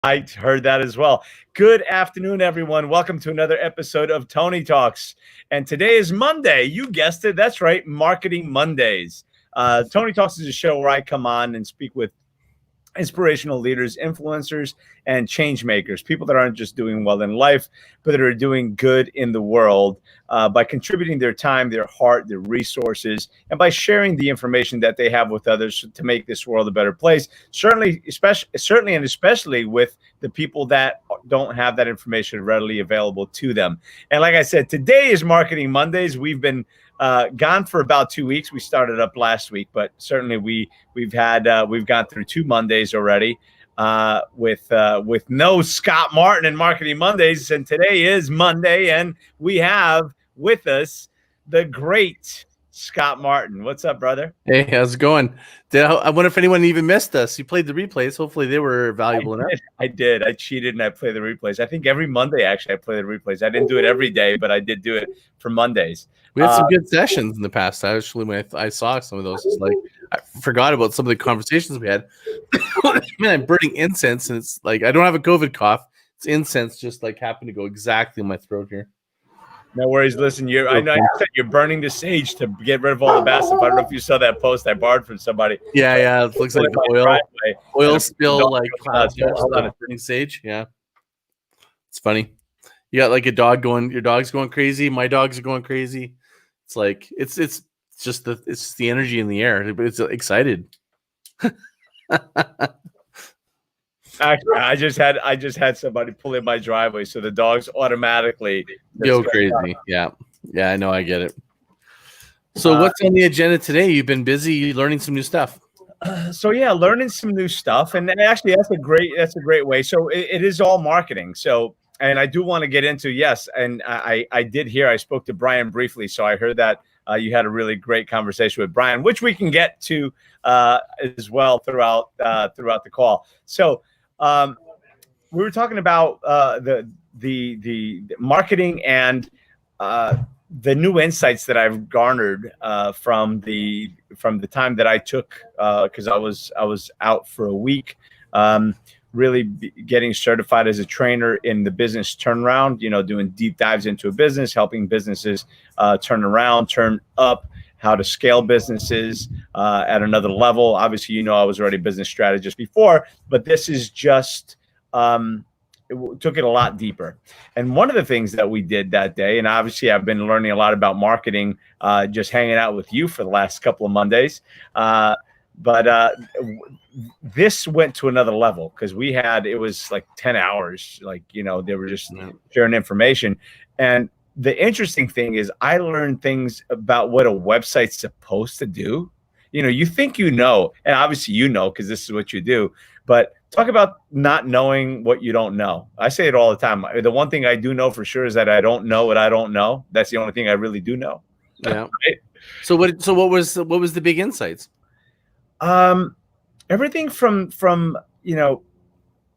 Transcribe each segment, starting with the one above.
I heard that as well. Good afternoon, everyone. Welcome to another episode of Tony Talks. And today is Monday. You guessed it. That's right. Marketing Mondays. Tony Talks is a show where I come on and speak with inspirational leaders, influencers, and change makers, people that aren't just doing well in life, but that are doing good in the world by contributing their time, their heart, their resources, and by sharing the information that they have with others to make this world a better place. Certainly, especially with the people that don't have that information readily available to them. And like I said, today is Marketing Mondays. We've been gone for about 2 weeks. We started up last week, but certainly we've gone through 2 Mondays already with no Scott Martin in Marketing Mondays, and today is Monday, and we have with us the great Scott Martin. What's up, brother? Hey, how's it going? I wonder if anyone even missed us. You played the replays. Hopefully they were valuable enough. I did. I cheated and I play the replays. I think every Monday, actually, I play the replays. I didn't do it every day, but I did do it for Mondays. We had some good sessions in the past. Actually, when I saw some of those, it's like I forgot about some of the conversations we had. Man, I'm burning incense, and it's like I don't have a COVID cough. It's incense just like happened to go exactly in my throat here. No worries. Listen, I know you said you're burning the sage to get rid of all the bad stuff. I don't know if you saw that post I borrowed from somebody. Yeah. It looks like the oil spill, like clouds on burning sage. Yeah, it's funny. You got like a dog going. Your dog's going crazy. My dogs are going crazy. It's like it's just the energy in the air. It's excited. Actually, I just had somebody pull in my driveway, so the dogs automatically go crazy. Yeah, I know. I get it. So, what's on the agenda today? You've been busy learning some new stuff. Learning some new stuff, and actually, that's a great way. So, it is all marketing. So, and I do want to get into and I did hear. I spoke to Brian briefly, so I heard that you had a really great conversation with Brian, which we can get to as well throughout the call. So. We were talking about the marketing and the new insights that I've garnered from the time that I took because I was out for a week, really getting certified as a trainer in the business turnaround. Doing deep dives into a business, helping businesses turn around, turn up. How to scale businesses at another level. Obviously, I was already a business strategist before, but this is just took it a lot deeper. And one of the things that we did that day, and obviously I've been learning a lot about marketing, just hanging out with you for the last couple of Mondays. But this went to another level because it was like 10 hours. They were just sharing information. And the interesting thing is I learned things about what a website's supposed to do. You think and obviously because this is what you do, but talk about not knowing what you don't know. I say it all the time. The one thing I do know for sure is that I don't know what I don't know. That's the only thing I really do know. Yeah. Right? So what was the big insights? Everything from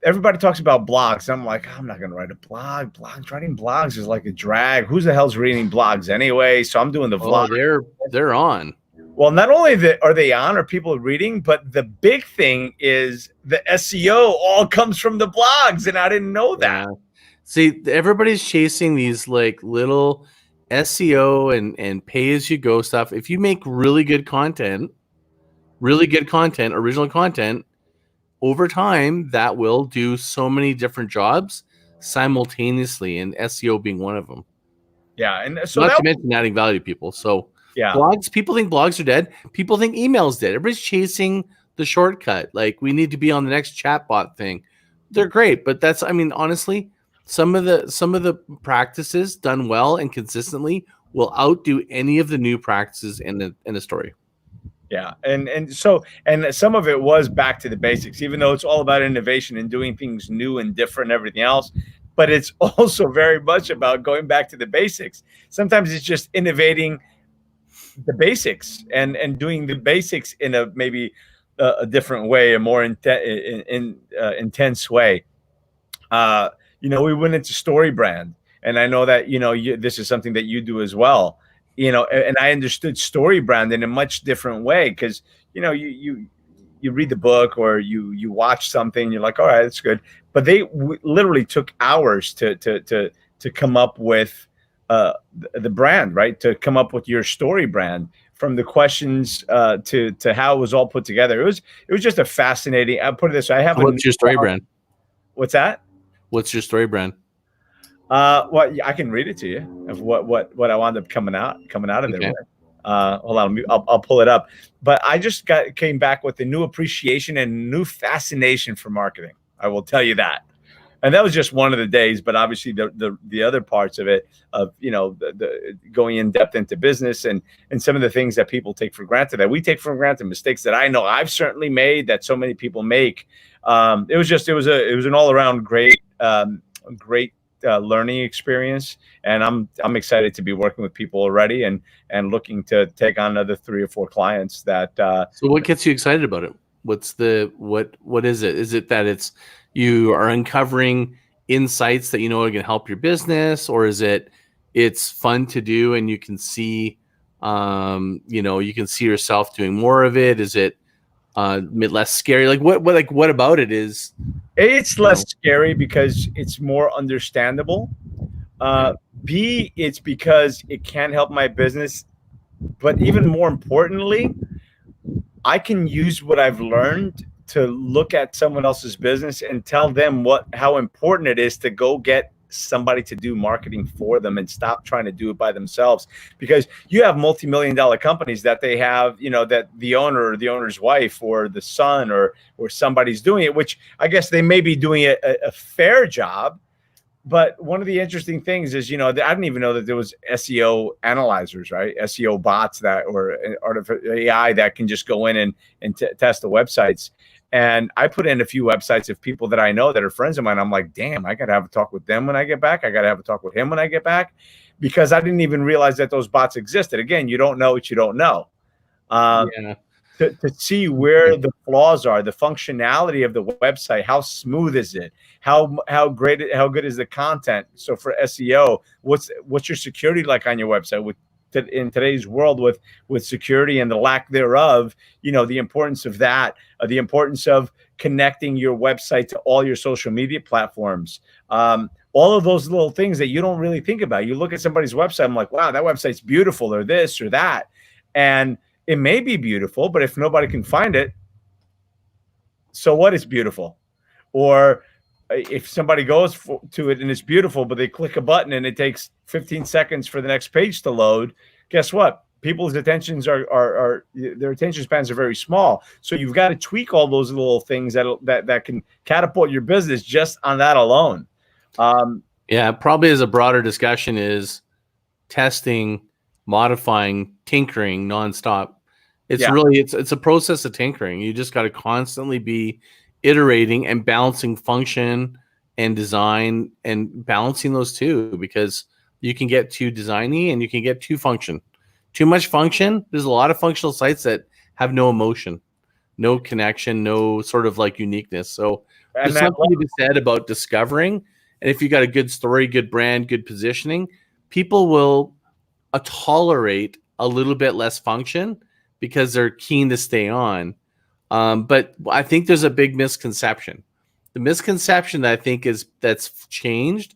everybody talks about blogs. I'm like, I'm not going to write a blog. Writing blogs is like a drag. Who the hell's reading blogs anyway? So I'm doing the vlog. They're on. Well, not only are they on, are people reading, but the big thing is the SEO all comes from the blogs, and I didn't know that. Yeah. See, everybody's chasing these like little SEO and pay-as-you-go stuff. If you make really good content, original content, over time, that will do so many different jobs simultaneously, and SEO being one of them. Yeah, and so not to mention adding value to people. So yeah, blogs. People think blogs are dead. People think email's dead. Everybody's chasing the shortcut. Like we need to be on the next chatbot thing. They're great, but honestly, some of the practices done well and consistently will outdo any of the new practices in the story. Yeah, and some of it was back to the basics, even though it's all about innovation and doing things new and different and everything else. But it's also very much about going back to the basics. Sometimes it's just innovating the basics and doing the basics in a maybe a different way, a more intense way. We went into story brand, and I know that this is something that you do as well. And I understood story brand in a much different way because you you read the book or you watch something, you're like, all right, that's good. But they literally took hours to come up with the brand, right? To come up with your story brand, from the questions to how it was all put together. It was just a fascinating. I'll put it this way. I have. What's your story brand? What's that? What's your story brand? Well, I can read it to you of what I wound up coming out of there with. Hold on, I'll pull it up. But I just came back with a new appreciation and new fascination for marketing. I will tell you that. And that was just one of the days, but obviously the other parts of it, of the going in depth into business and some of the things that people take for granted, that we take for granted, mistakes that I know I've certainly made, that so many people make. It was an all around great learning experience, and I'm excited to be working with people already and looking to take on another 3 or 4 clients. That so what gets you excited about it? What is it? Is it that you are uncovering insights that are going to help your business, or is it's fun to do and you can see you can see yourself doing more of it? Is it less scary? What about it is? It's less scary because it's more understandable. B, it's because it can help my business, but even more importantly, I can use what I've learned to look at someone else's business and tell them how important it is to go get somebody to do marketing for them and stop trying to do it by themselves. Because you have multi-million-dollar companies that they have, that the owner or the owner's wife or the son or somebody's doing it, which I guess they may be doing a fair job. But one of the interesting things is, I didn't even know that there was SEO analyzers, right? SEO bots or artificial AI that can just go in and test the websites. And I put in a few websites of people that I know that are friends of mine. I'm like, damn, I got to have a talk with them when I get back. I got to have a talk with him when I get back, because I didn't even realize that those bots existed. Again, you don't know what you don't know. To see where the flaws are, the functionality of the website, how smooth is it, how good is the content. So for SEO, what's your security like on your website? In today's world with security and the lack thereof, the importance of that, the importance of connecting your website to all your social media platforms, all of those little things that you don't really think about. You look at somebody's website, I'm like, wow, that website's beautiful, or this or that, and it may be beautiful, but if nobody can find it, so what is beautiful? Or if somebody goes to it and it's beautiful, but they click a button and it takes 15 seconds for the next page to load, guess what? People's attentions their attention spans are very small. So you've got to tweak all those little things that can catapult your business just on that alone. Probably as a broader discussion is testing, modifying, tinkering nonstop. It's a process of tinkering. You just got to constantly be iterating and balancing function and design and balancing those two, because you can get too designy and you can get too function. Too much function. There's a lot of functional sites that have no emotion, no connection, no sort of like uniqueness. So there's something to be said about discovering. And if you got a good story, good brand, good positioning, people will tolerate a little bit less function because they're keen to stay on. But I think there's a big misconception. The misconception that I think that's changed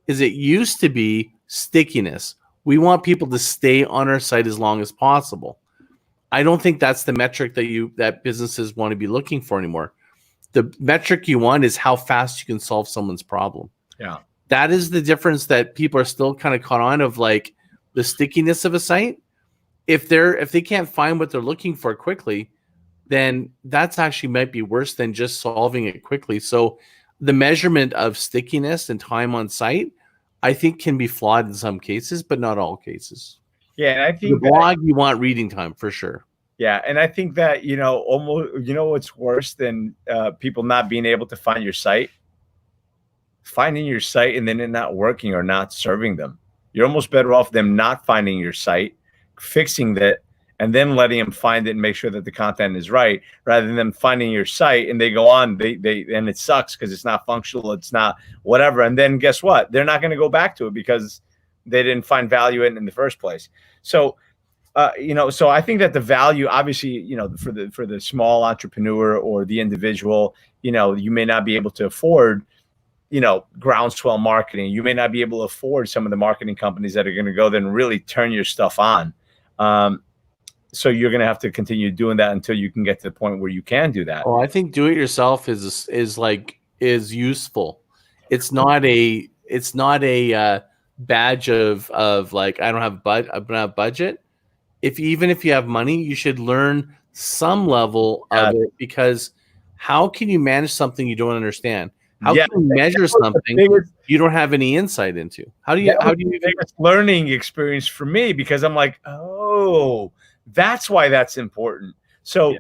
is it used to be stickiness. We want people to stay on our site as long as possible. I don't think that's the metric that businesses want to be looking for anymore. The metric you want is how fast you can solve someone's problem. Yeah. That is the difference that people are still kind of caught on of, like the stickiness of a site. If they can't find what they're looking for quickly, then that's actually might be worse than just solving it quickly. So the measurement of stickiness and time on site, I think, can be flawed in some cases, but not all cases. Yeah, and I think the blog, you want reading time for sure. Yeah, and I think that almost what's worse than people not being able to find your site, finding your site and then it not working or not serving them. You're almost better off them not finding your site, fixing that, and then letting them find it and make sure that the content is right, rather than them finding your site and they go on, they and it sucks because it's not functional, it's not whatever. And then guess what? They're not going to go back to it because they didn't find value in the first place. So So I think that the value, obviously, for the small entrepreneur or the individual, you may not be able to afford, groundswell marketing. You may not be able to afford some of the marketing companies that are going to go there and really turn your stuff on. So you're going to have to continue doing that until you can get to the point where you can do that. Oh, I think do it yourself is useful. It's not a badge of like I don't have budget. Even if you have money, you should learn some level of it, because how can you manage something you don't understand? How can you measure something you don't have any insight into? How do you biggest learning experience for me, because I'm like, oh, that's why that's important. So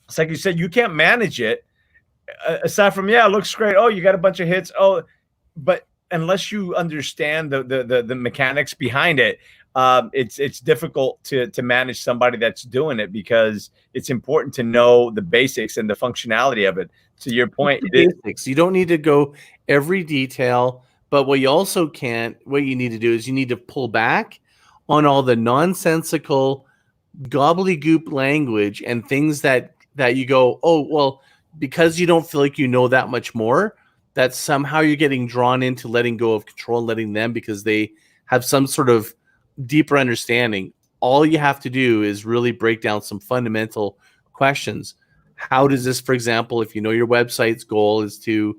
it's like you said, you can't manage it aside from, it looks great. Oh, you got a bunch of hits. Oh, but unless you understand the mechanics behind it, it's difficult to manage somebody that's doing it, because it's important to know the basics and the functionality of it. To your point, basics. You don't need to go every detail, but what you need to do is you need to pull back on all the nonsensical gobbledygook language and things that you go, oh, well, because you don't feel like you know that much more, that somehow you're getting drawn into letting go of control and letting them, because they have some sort of deeper understanding. All you have to do is really break down some fundamental questions. How does this, for example, if you know your website's goal is to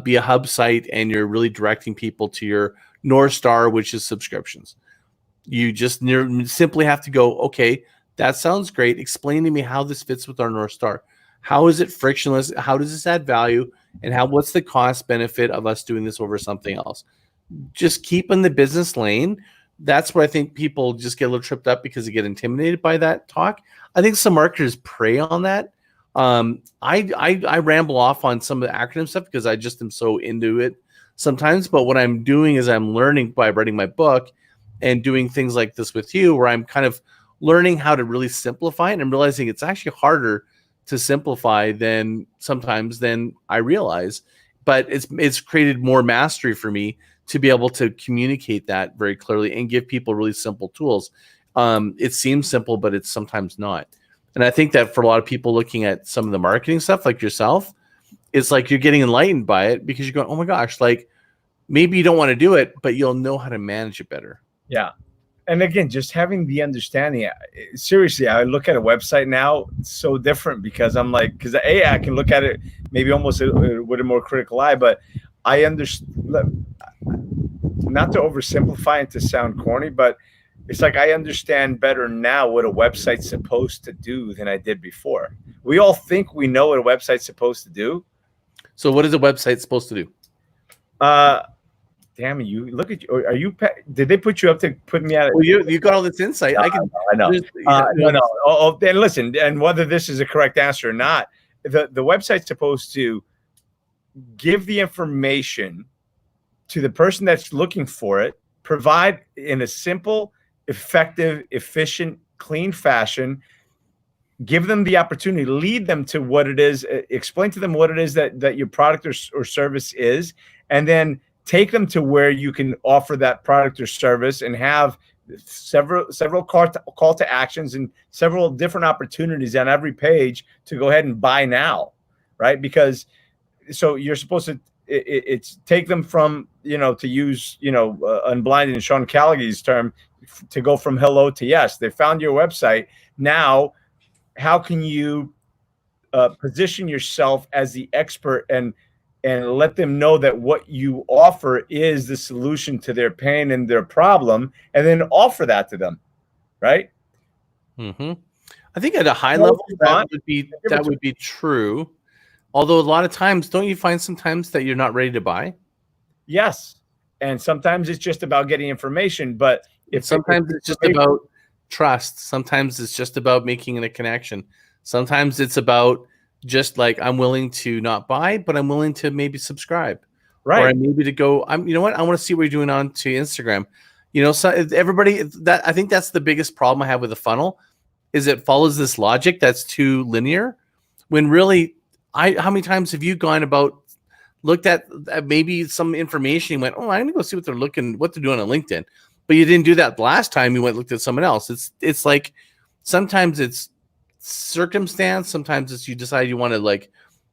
be a hub site and you're really directing people to your North Star, which is subscriptions, you just simply have to go, okay, that sounds great. Explain to me how this fits with our North Star. How is it frictionless? How does this add value? And what's the cost benefit of us doing this over something else? Just keep in the business lane. That's where I think people just get a little tripped up, because they get intimidated by that talk. I think some marketers prey on that. I ramble off on some of the acronym stuff because I just am so into it sometimes. But what I'm doing is I'm learning by writing my book and doing things like this with you, where I'm kind of learning how to really simplify it, and I'm realizing it's actually harder to simplify than I realize. But it's created more mastery for me to be able to communicate that very clearly and give people really simple tools. It seems simple, but it's sometimes not. And I think that for a lot of people looking at some of the marketing stuff like yourself, it's like you're getting enlightened by it, because you're going, oh my gosh, like maybe you don't want to do it, but you'll know how to manage it better. Yeah. And again, just having the understanding. Seriously, I look at a website now, it's so different, because I'm like, because I can look at it maybe almost with a more critical eye, but I understand, not to oversimplify and to sound corny, but it's like I understand better now what a website's supposed to do than I did before. We all think we know what a website's supposed to do. So what is a website supposed to do? Damn it! You look at you. Are you? Did they put you up to put me at it? Well, you got all this insight. I know. No. Oh, then listen. And whether this is a correct answer or not, the website's supposed to give the information to the person that's looking for it, provide in a simple, effective, efficient, clean fashion, give them the opportunity, lead them to what it is, explain to them what it is that your product or service is, and then take them to where you can offer that product or service and have several call to actions and several different opportunities on every page to go ahead and buy now, right? Because so you're supposed to it's take them from, to use, unblinded and Sean Callaghan's term, to go from hello to yes. They found your website. Now, how can you position yourself as the expert and let them know that what you offer is the solution to their pain and their problem, and then offer that to them, right? Mm-hmm. I think at a high level that would be true. Although a lot of times, don't you find sometimes that you're not ready to buy? Yes, and sometimes it's just about getting information, but sometimes it's just about trust. Sometimes it's just about making a connection. Sometimes it's about just like, I'm willing to not buy, but I'm willing to maybe subscribe, right? Or maybe to go, you know what, I want to see what you're doing on to Instagram. So everybody, that I think that's the biggest problem I have with the funnel, is it follows this logic that's too linear, when really, how many times have you gone about, looked at maybe some information and went, oh, I'm gonna go see what they're doing on LinkedIn. but you didn't do that last time. You went and looked at someone else. It's like sometimes it's circumstance. Sometimes it's you decide you want to like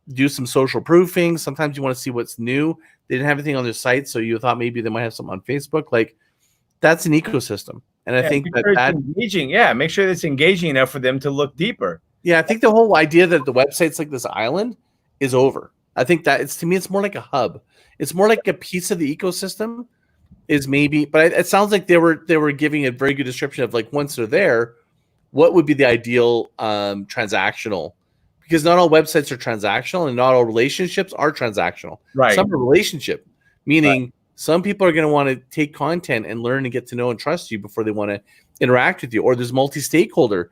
do some social proofing. Sometimes you want to see what's new. They didn't have anything on their site, so you thought maybe they might have something on Facebook. Like that's an ecosystem, and I think that engaging. Yeah, make sure it's engaging enough for them to look deeper. Yeah, I think the whole idea that the website's like this island is over. I think that to me, it's more like a hub. It's more like a piece of the ecosystem. Is maybe, but it sounds like they were giving a very good description of like once they're there, what would be the ideal transactional, because not all websites are transactional and not all relationships are transactional. Right. Some are relationship, meaning some people are going to want to take content and learn and get to know and trust you before they want to interact with you. Or there's multi-stakeholder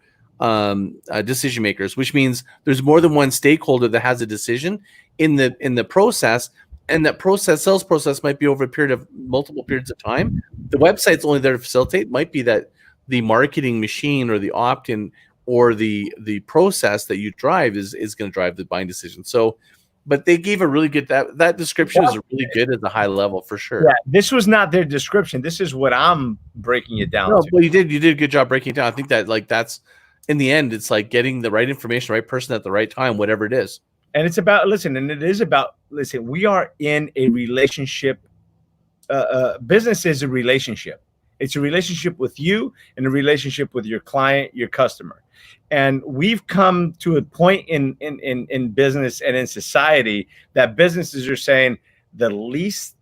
decision makers, which means there's more than one stakeholder that has a decision in the process. And that sales process might be over a period of multiple periods of time. The website's only there to facilitate. Might be that the marketing machine or the opt-in or the process that you drive is going to drive the buying decision. So, but they gave a really good that description is really good at the high level for sure. Yeah, this was not their description. This is what I'm breaking it down. No, well, you did a good job breaking it down. I think that like that's in the end, it's like getting the right information, right person at the right time, whatever it is. And it's about, listen, we are in a relationship. Business is a relationship. It's a relationship with you and a relationship with your client, your customer. And we've come to a point in business and in society that businesses are saying the least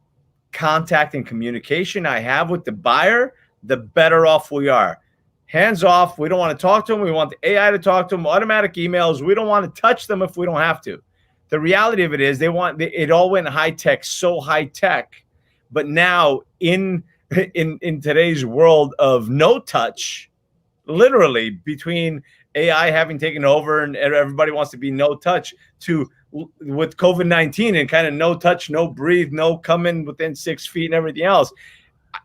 contact and communication I have with the buyer, the better off we are. Hands off. We don't want to talk to them. We want the AI to talk to them. Automatic emails. We don't want to touch them if we don't have to. The reality of it is it all went high tech, so high tech. But now in today's world of no touch, literally between AI having taken over and everybody wants to be no touch to with COVID-19 and kind of no touch, no breathe, no come in within 6 feet and everything else.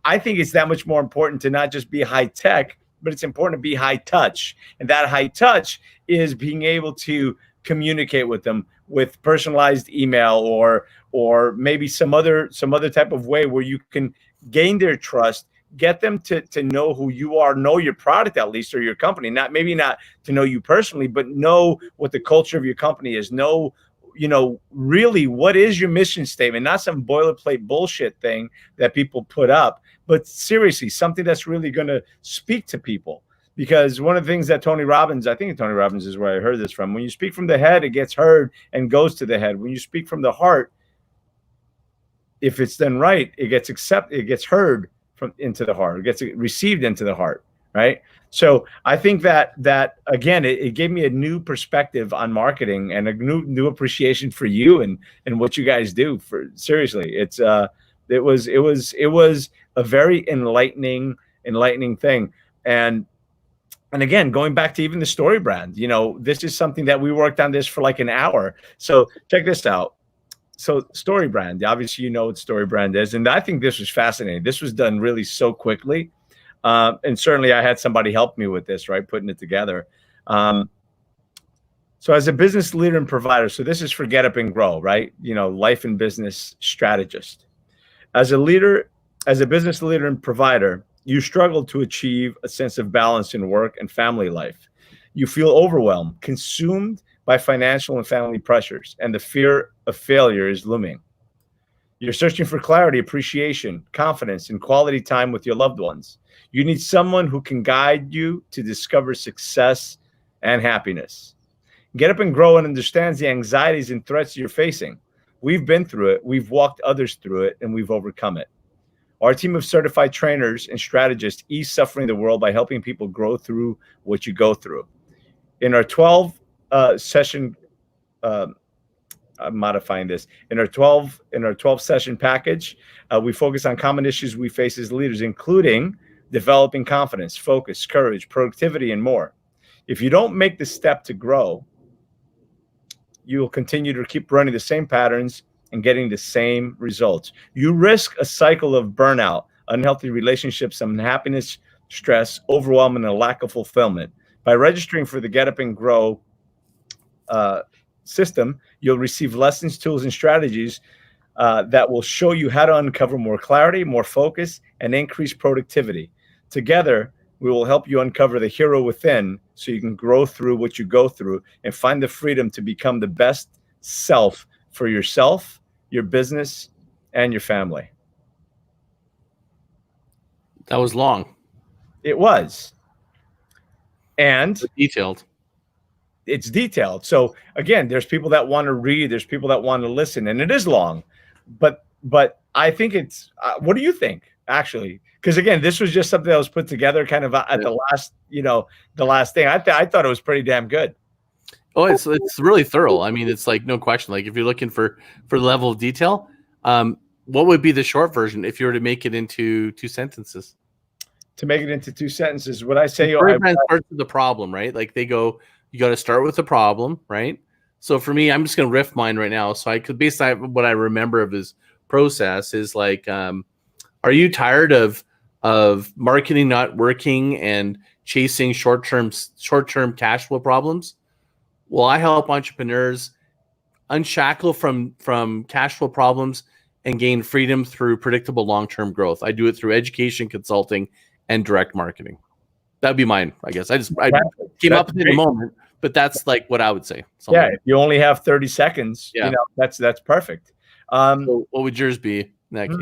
I think it's that much more important to not just be high tech, but it's important to be high touch. And that high touch is being able to communicate with them with personalized email or maybe some other type of way where you can gain their trust, get them to know who you are, know your product at least, or your company, not to know you personally, but know what the culture of your company is, know really what is your mission statement, not some boilerplate bullshit thing that people put up, but seriously, something that's really going to speak to people. Because one of the things that Tony Robbins is where I heard this from. When you speak from the head, it gets heard and goes to the head. When you speak from the heart, if it's done right, it gets accepted, it gets heard into the heart, it gets received into the heart, right? So I think that again, it gave me a new perspective on marketing and a new appreciation for you and what you guys do. For seriously, it was a very enlightening thing. And again, going back to even the story brand, this is something that we worked on this for like an hour. So check this out. So story brand, obviously, what story brand is. And I think this was fascinating. This was done really so quickly. And certainly I had somebody help me with this, right? Putting it together. So as a business leader and provider, so this is for GetUpNGrow, right? Life and business strategist. As a business leader and provider, you struggle to achieve a sense of balance in work and family life. You feel overwhelmed, consumed by financial and family pressures, and the fear of failure is looming. You're searching for clarity, appreciation, confidence, and quality time with your loved ones. You need someone who can guide you to discover success and happiness. GetUpNGrow and understands the anxieties and threats you're facing. We've been through it, we've walked others through it, and we've overcome it. Our team of certified trainers and strategists ease suffering the world by helping people grow through what you go through. In our 12 session, I'm modifying this. In our 12 session package, we focus on common issues we face as leaders, including developing confidence, focus, courage, productivity, and more. If you don't make the step to grow, you will continue to keep running the same patterns and getting the same results. You risk a cycle of burnout, unhealthy relationships, unhappiness, stress, overwhelm, and a lack of fulfillment. By registering for the GetUpNGrow system, you'll receive lessons, tools, and strategies that will show you how to uncover more clarity, more focus, and increase productivity. Together, we will help you uncover the hero within so you can grow through what you go through and find the freedom to become the best self for yourself, your business, and your family. That was long. It was. And detailed. It's detailed. So again, there's people that want to read, there's people that want to listen, and it is long. But I think it's what do you think, actually? Because again, this was just something that was put together kind of at the last, the last thing. I thought it was pretty damn good. Oh, it's really thorough. I mean, it's like no question. Like if you're looking for the level of detail, what would be the short version if you were to make it into 2 sentences? To make it into 2 sentences, would I say starts with the problem, right? Like they go, you got to start with the problem, right? So for me, I'm just going to riff mine right now. So I could, based on what I remember of his process, is like, are you tired of marketing not working and chasing short-term cash flow problems? Well, I help entrepreneurs unshackle from cash flow problems and gain freedom through predictable long-term growth. I do it through education, consulting, and direct marketing. That'd be mine, I guess. I came up with it in a moment, but that's like what I would say. Yeah, if you only have 30 seconds, that's perfect. So what would yours be in that case?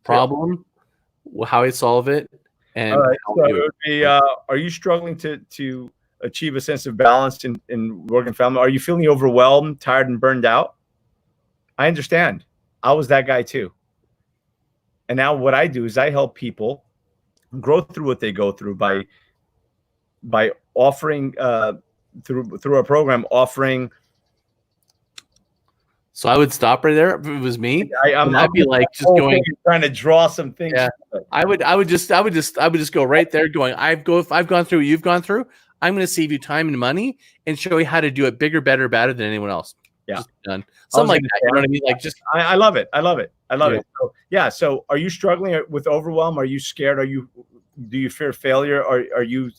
Problem, how I solve it, and so it would be, are you struggling to achieve a sense of balance in work and family? Are you feeling overwhelmed, tired, and burned out? I understand. I was that guy too. And now what I do is I help people grow through what they go through by offering through a program offering. So I would stop right there if it was me. I'd be like just going trying to draw some things. Yeah. I would just go right there going, I've gone through what you've gone through. I'm going to save you time and money and show you how to do it bigger, better than anyone else. Yeah. Just done. Something like that. You know what I mean? Like just I love it. I love it. So are you struggling with overwhelm? Are you scared? Do you fear failure? Are you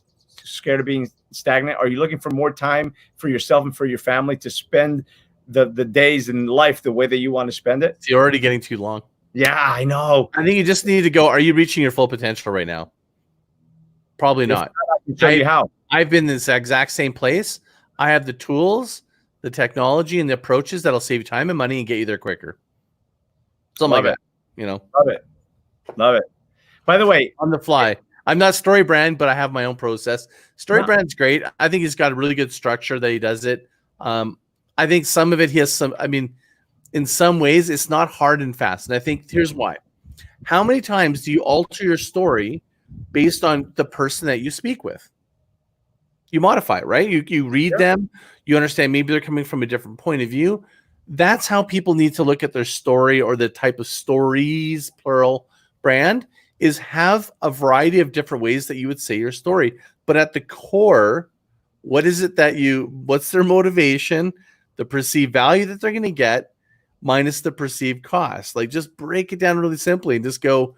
scared of being stagnant? Are you looking for more time for yourself and for your family to spend the days in life the way that you want to spend it? You're already getting too long. Yeah, I know. I think you just need to go, are you reaching your full potential right now? Probably not. I can tell you how. I've been in this exact same place. I have the tools, the technology, and the approaches that'll save you time and money and get you there quicker. Something like that. Love it. By the way, on the fly. I'm not StoryBrand, but I have my own process. StoryBrand's great. I think he's got a really good structure that he does it. I think some of it he has some. I mean, in some ways, it's not hard and fast. And I think here's why. How many times do you alter your story based on the person that you speak with? You modify it, right? You read them. You understand maybe they're coming from a different point of view. That's how people need to look at their story, or the type of stories, plural, brand, is have a variety of different ways that you would say your story. But at the core, what's their motivation, the perceived value that they're going to get minus the perceived cost? Like just break it down really simply and just go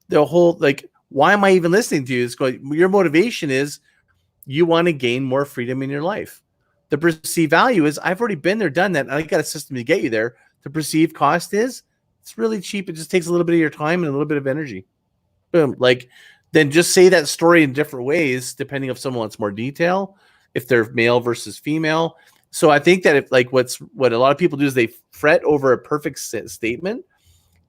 the whole, like, why am I even listening to you? It's going, your motivation is you want to gain more freedom in your life. The perceived value is I've already been there, done that, and I got a system to get you there. The perceived cost is it's really cheap. It just takes a little bit of your time and a little bit of energy. Boom. Like, then just say that story in different ways, depending if someone wants more detail, if they're male versus female. So I think that what a lot of people do is they fret over a perfect statement,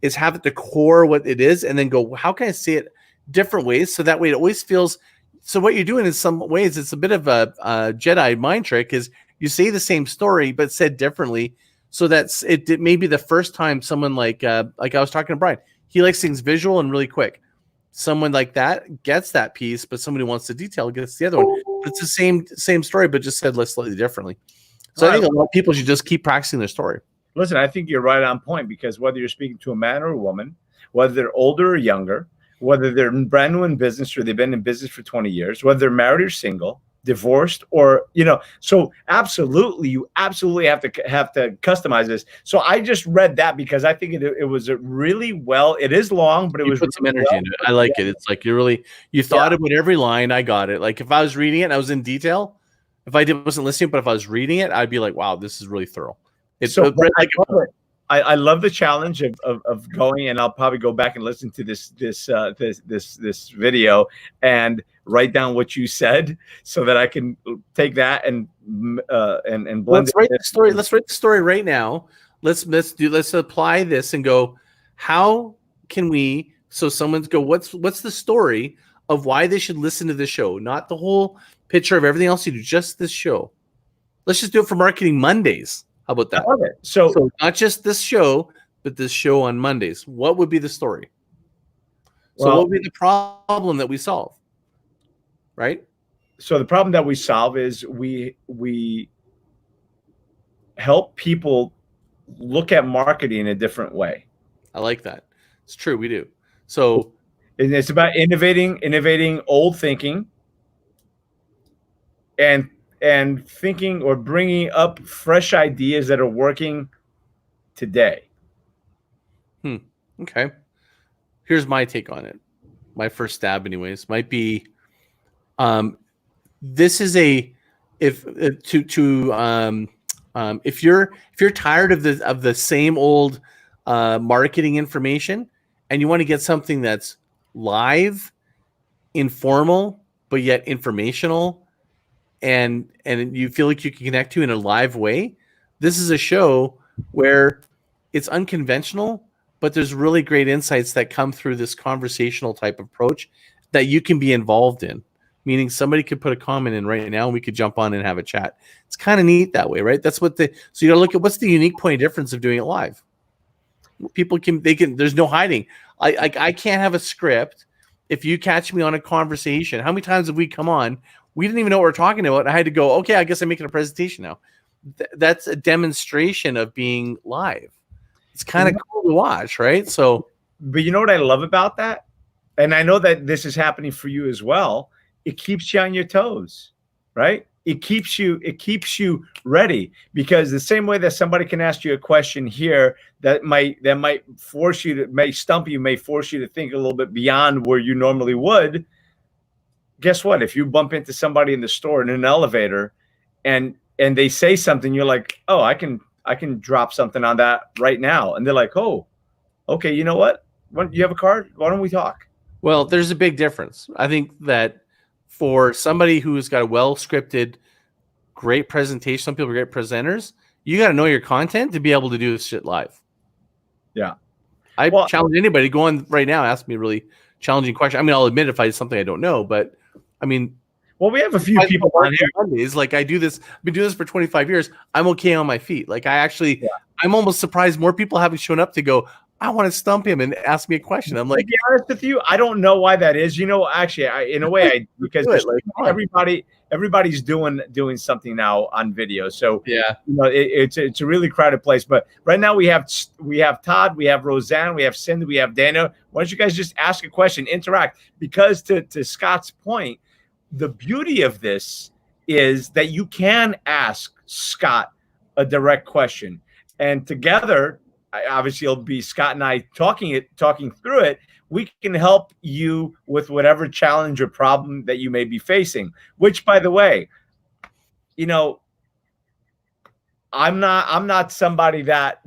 is have at the core what it is, and then go, how can I say it different ways? So that way it always feels. So what you're doing in some ways, it's a bit of a Jedi mind trick, is you say the same story, but said differently. So that's it. Maybe the first time someone like I was talking to Brian, he likes things visual and really quick. Someone like that gets that piece, but somebody who wants the detail gets the other one. But it's the same story, but just said slightly differently. So I think a lot of people should just keep practicing their story. Listen, I think you're right on point, because whether you're speaking to a man or a woman, whether they're older or younger, whether they're brand new in business or they've been in business for 20 years, whether they're married or single, divorced, or, so absolutely, you absolutely have to customize this. So I just read that because I think it was a really well, it is long, but it was put some energy into it. I like it. It's like you thought about every line. I got it. Like if I was reading it and I was in detail, if I wasn't listening, but if I was reading it, I'd be like, wow, this is really thorough. It's so like I love the challenge of going, and I'll probably go back and listen to this video and write down what you said so that I can take that and blend let's it. Write the story. Let's write the story right now. Let's apply this and go, how can we, so someone's go, what's the story of why they should listen to this show? Not the whole picture of everything else you do, just this show. Let's just do it for Marketing Mondays. How about that? I love it. So not just this show, but this show on Mondays. What would be the story? So what would be the problem that we solve? Right? So the problem that we solve is we help people look at marketing in a different way. I like that. It's true. We do. So it's about innovating old thinking and thinking or bringing up fresh ideas that are working today. Okay. Here's my take on it. My first stab anyways might be, this is if you're tired of the same old marketing information and you want to get something that's live, informal, but yet informational, and you feel like you can connect to in a live way, this is a show where it's unconventional, but there's really great insights that come through this conversational type approach that you can be involved in. Meaning somebody could put a comment in right now and we could jump on and have a chat. It's kind of neat that way, right? That's so you gotta look at what's the unique point of difference of doing it live. People there's no hiding. I can't have a script. If you catch me on a conversation, how many times have we come on? We didn't even know what we're talking about. I had to go, okay, I guess I'm making a presentation now. That's a demonstration of being live. It's kind of cool to watch, right? So, but you know what I love about that? And I know that this is happening for you as well. It keeps you on your toes, right? It keeps you ready, because the same way that somebody can ask you a question here that might force you to, may stump you, may force you to think a little bit beyond where you normally would. Guess what? If you bump into somebody in the store in an elevator and they say something, you're like, oh, I can drop something on that right now. And they're like, oh, okay, you know what? You have a card? Why don't we talk? Well, there's a big difference. I think that for somebody who's got a well-scripted, great presentation, some people are great presenters, you got to know your content to be able to do this shit live. Yeah. I challenge anybody, go on right now, ask me a really challenging question. I mean, I'll admit if it's something I don't know, but I mean, well, we have a few people on here. Mondays, like I do this, I've been doing this for 25 years. I'm okay on my feet. Like I'm almost surprised more people haven't shown up to go, I want to stump him and ask me a question. I'm like, to be honest with you, I don't know why that is. You know, actually, in a way, because everybody's doing something now on video. So yeah, you know, it's a really crowded place. But right now we have Todd, we have Roseanne, we have Cindy, we have Dana. Why don't you guys just ask a question, interact? Because to Scott's point, the beauty of this is that you can ask Scott a direct question, and together, obviously it'll be Scott and I talking through it. We can help you with whatever challenge or problem that you may be facing, which, by the way, you know, I'm not somebody that,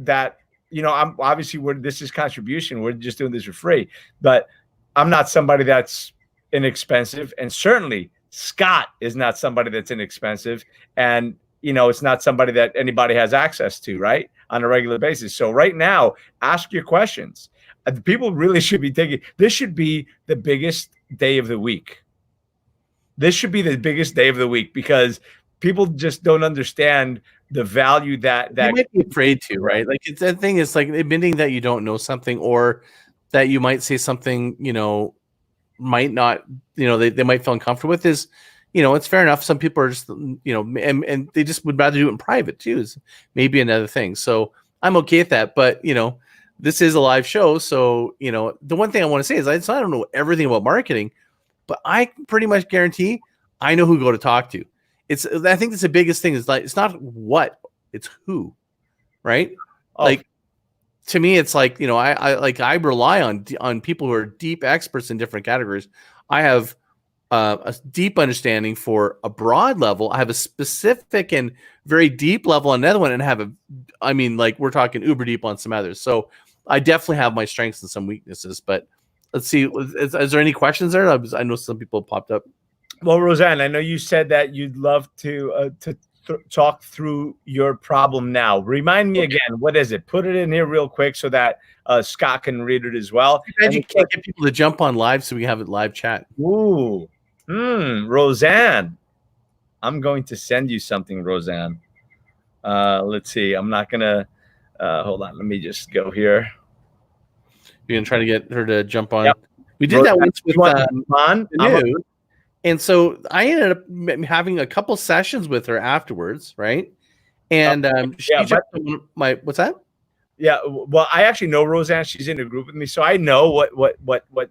you know, I'm obviously this is contribution. We're just doing this for free, but I'm not somebody that's inexpensive. And certainly Scott is not somebody that's inexpensive. And, you know, it's not somebody that anybody has access to, right, on a regular basis. So right now, ask your questions. People really should be thinking this should be the biggest day of the week. This should be the biggest day of the week, because people just don't understand the value that you might be afraid to, right? Like it's that thing is like admitting that you don't know something, or that you might say something, you know, might not, you know, they might feel uncomfortable with is, you know, it's fair enough. Some people are just, you know, and they just would rather do it in private too, is maybe another thing. So I'm okay with that. But, you know, this is a live show. So, you know, the one thing I want to say is I don't know everything about marketing, but I pretty much guarantee I know who to go to talk to. I think that's the biggest thing is like, it's not what, it's who, right? Oh. Like, to me, it's like, you know, I rely on people who are deep experts in different categories. I have a deep understanding for a broad level. I have a specific and very deep level on another one, and like we're talking uber deep on some others. So I definitely have my strengths and some weaknesses. But let's see, is there any questions there? I know some people popped up. Well, Roseanne, I know you said that you'd love to talk through your problem now. Remind me again, what is it? Put it in here real quick so that Scott can read it as well. And you can't get people to jump on live, so we have it live chat. Ooh, Roseanne, I'm going to send you something, Roseanne. Let's see. I'm not gonna. Hold on. Let me just go here. You're gonna try to get her to jump on. Yep. We did that once with on. And so I ended up having a couple sessions with her afterwards, right? And what's that? Yeah, well, I actually know Roseanne. She's in a group with me, so I know what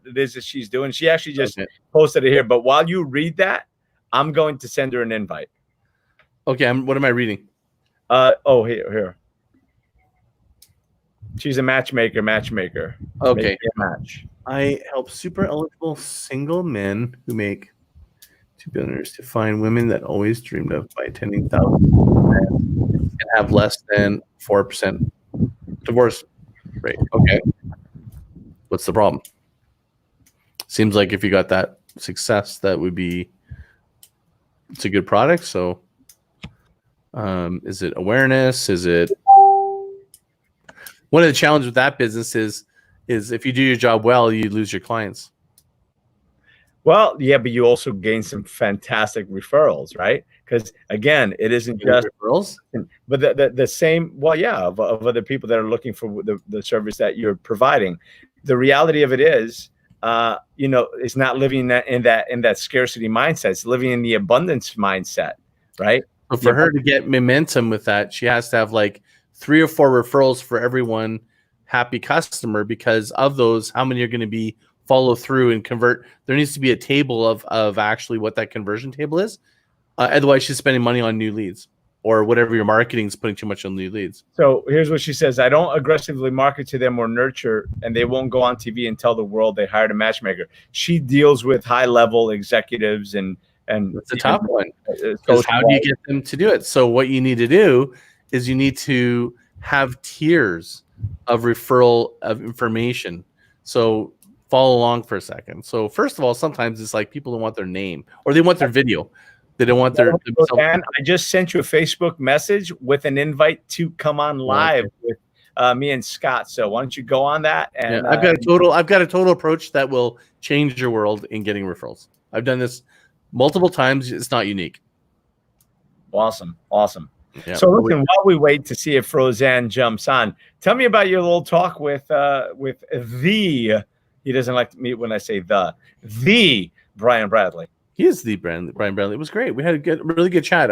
it is that she's doing. She actually just posted it here. But while you read that, I'm going to send her an invite. Okay, what am I reading? Here. She's a matchmaker. Okay. Match. I help super eligible single men who make $2 billion to find women that always dreamed of by attending thousands and have less than 4% divorce rate. Okay. What's the problem? Seems like if you got that success, it's a good product. So is it awareness? Is it one of the challenges with that business is if you do your job well, you lose your clients. Well, yeah, but you also gain some fantastic referrals, right? Because again, it isn't just referrals, but the same. Well, yeah, of other people that are looking for the service that you're providing. The reality of it is, it's not living in that scarcity mindset. It's living in the abundance mindset, right? But for her to get momentum with that, she has to have like 3 or 4 referrals for every one happy customer, because of those, how many are going to be follow through and convert? There needs to be a table of actually what that conversion table is. Otherwise, she's spending money on new leads, or whatever your marketing is putting too much on new leads. So here's what she says: I don't aggressively market to them or nurture, and they won't go on TV and tell the world they hired a matchmaker. She deals with high-level executives and it's a tough one. Because how do you get them to do it? So what you need to do is you need to have tiers of referral of information. So follow along for a second. So first of all, sometimes it's like people don't want their name, or they want their video. They don't want their. And I just sent you a Facebook message with an invite to come on live with me and Scott. So why don't you go on that? And I've got a total approach that will change your world in getting referrals. I've done this multiple times. It's not unique. Awesome. Yeah. So listen, while we wait to see if Roseanne jumps on, tell me about your little talk with the. He doesn't like me when I say the Brian Bradley. He is the Brian Bradley. It was great. We had a really good chat.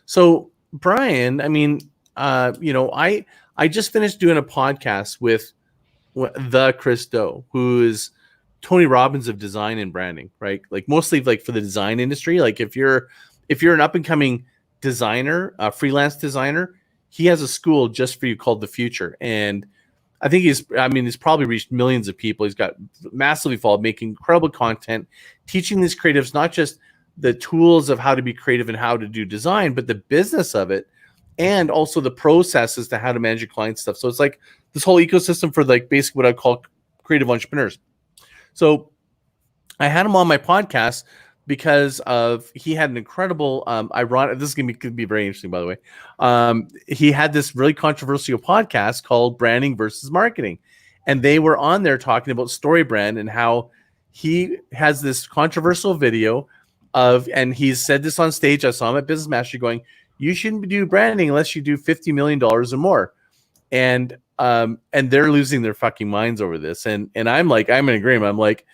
So Brian, I mean, I just finished doing a podcast with the Chris Do, who is Tony Robbins of design and branding, right? Like mostly like for the design industry. Like if you're an up and coming designer, a freelance designer, he has a school just for you called The Future. And I think he's probably reached millions of people. He's got massively followed, making incredible content, teaching these creatives not just the tools of how to be creative and how to do design, but the business of it, and also the processes to how to manage your client stuff. So it's like this whole ecosystem for like basically what I call creative entrepreneurs. So I had him on my podcast because he had an incredible ironic. This is could be very interesting, by the way. He had this really controversial podcast called Branding versus Marketing, and they were on there talking about story brand and how he has this controversial video and he's said this on stage. I saw him at Business Mastery going, "You shouldn't do branding unless you do $50 million or more," and they're losing their fucking minds over this. And I'm like, I'm in agreement. I'm like,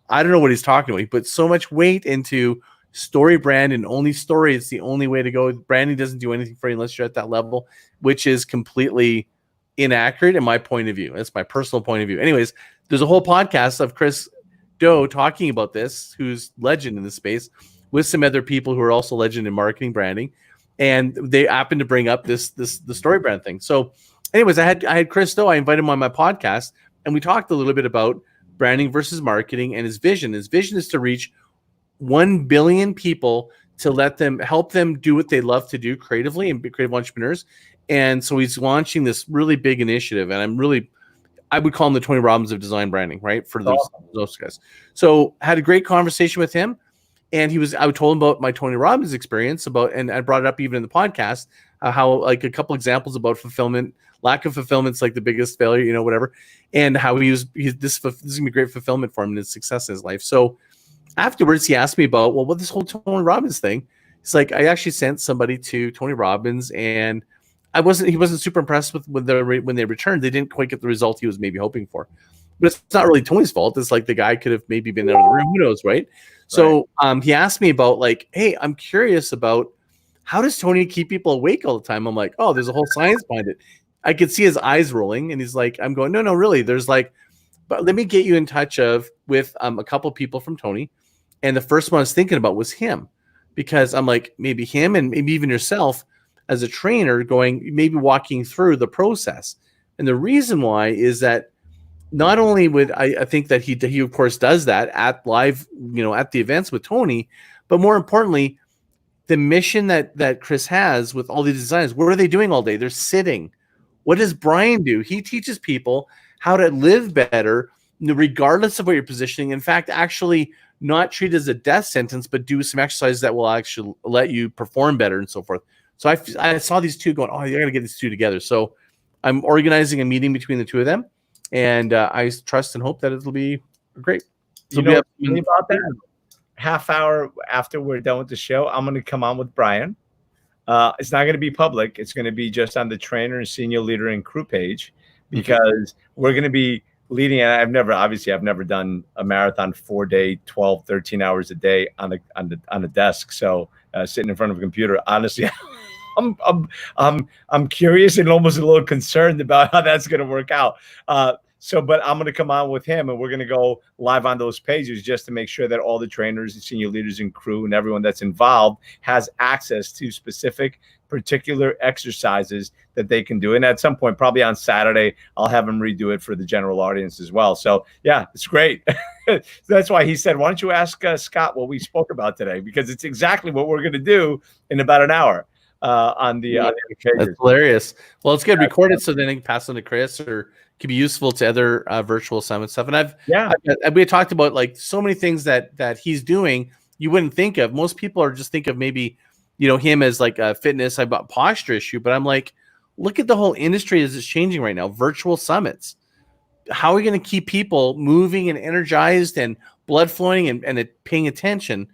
I don't know what he's talking about. He put so much weight into story brand and only story. It's the only way to go. Branding doesn't do anything for you unless you're at that level, which is completely inaccurate in my point of view. That's my personal point of view. Anyways, there's a whole podcast of Chris Do talking about this, who's legend in this space, with some other people who are also legend in marketing branding. And they happened to bring up the story brand thing. So anyways, I had Chris Do. I invited him on my podcast, and we talked a little bit about branding versus marketing and his vision. His vision is to reach 1 billion people to help them do what they love to do creatively and be creative entrepreneurs. And so he's launching this really big initiative, and I would call him the Tony Robbins of design branding, right? For those guys. So I had a great conversation with him, and I told him about my Tony Robbins experience and I brought it up even in the podcast, how like a couple examples about fulfillment, lack of fulfillment's like the biggest failure, whatever. And how this is gonna be great fulfillment for him and his success in his life. So afterwards, he asked me about, what this whole Tony Robbins thing. It's like, I actually sent somebody to Tony Robbins, and he wasn't super impressed with when they returned. They didn't quite get the result he was maybe hoping for. But it's not really Tony's fault. It's like the guy could have maybe been out of the room. Who knows, right? So he asked me about like, hey, I'm curious about how does Tony keep people awake all the time? I'm like, oh, there's a whole science behind it. I could see his eyes rolling, and he's like, I'm going, no, really. There's like, but let me get you in touch with a couple people from Tony. And the first one I was thinking about was him, because I'm like, maybe him and maybe even yourself as a trainer maybe walking through the process. And the reason why is that not only would I think that he of course does that at live, at the events with Tony, but more importantly, the mission that Chris has with all these designers, what are they doing all day? They're sitting. What does Brian do? He teaches people how to live better, regardless of what you're positioning. In fact, actually not treat it as a death sentence, but do some exercises that will actually let you perform better and so forth. So I saw these two going, you got to get these two together. So I'm organizing a meeting between the two of them, and I trust and hope that it'll be great. So about that? Half hour after we're done with the show, I'm going to come on with Brian. It's not going to be public. It's going to be just on the trainer and senior leader and crew page, because we're going to be leading. And I've never done a marathon 4-day, 12, 13 hours a day on a desk. So sitting in front of a computer, honestly, I'm curious and almost a little concerned about how that's going to work out. But I'm going to come on with him, and we're going to go live on those pages just to make sure that all the trainers and senior leaders and crew and everyone that's involved has access to specific particular exercises that they can do. And at some point, probably on Saturday, I'll have him redo it for the general audience as well. So yeah, it's great. That's why he said, why don't you ask Scott what we spoke about today? Because it's exactly what we're going to do in about an hour. On the That's hilarious. Well, it's good recorded, so then I can pass on to Chris, or could be useful to other virtual summit stuff. And we talked about like so many things that he's doing you wouldn't think of. Most people are just think of maybe him as like a fitness posture issue, but I'm like, look at the whole industry as it's changing right now. Virtual summits. How are we going to keep people moving and energized and blood flowing and paying attention?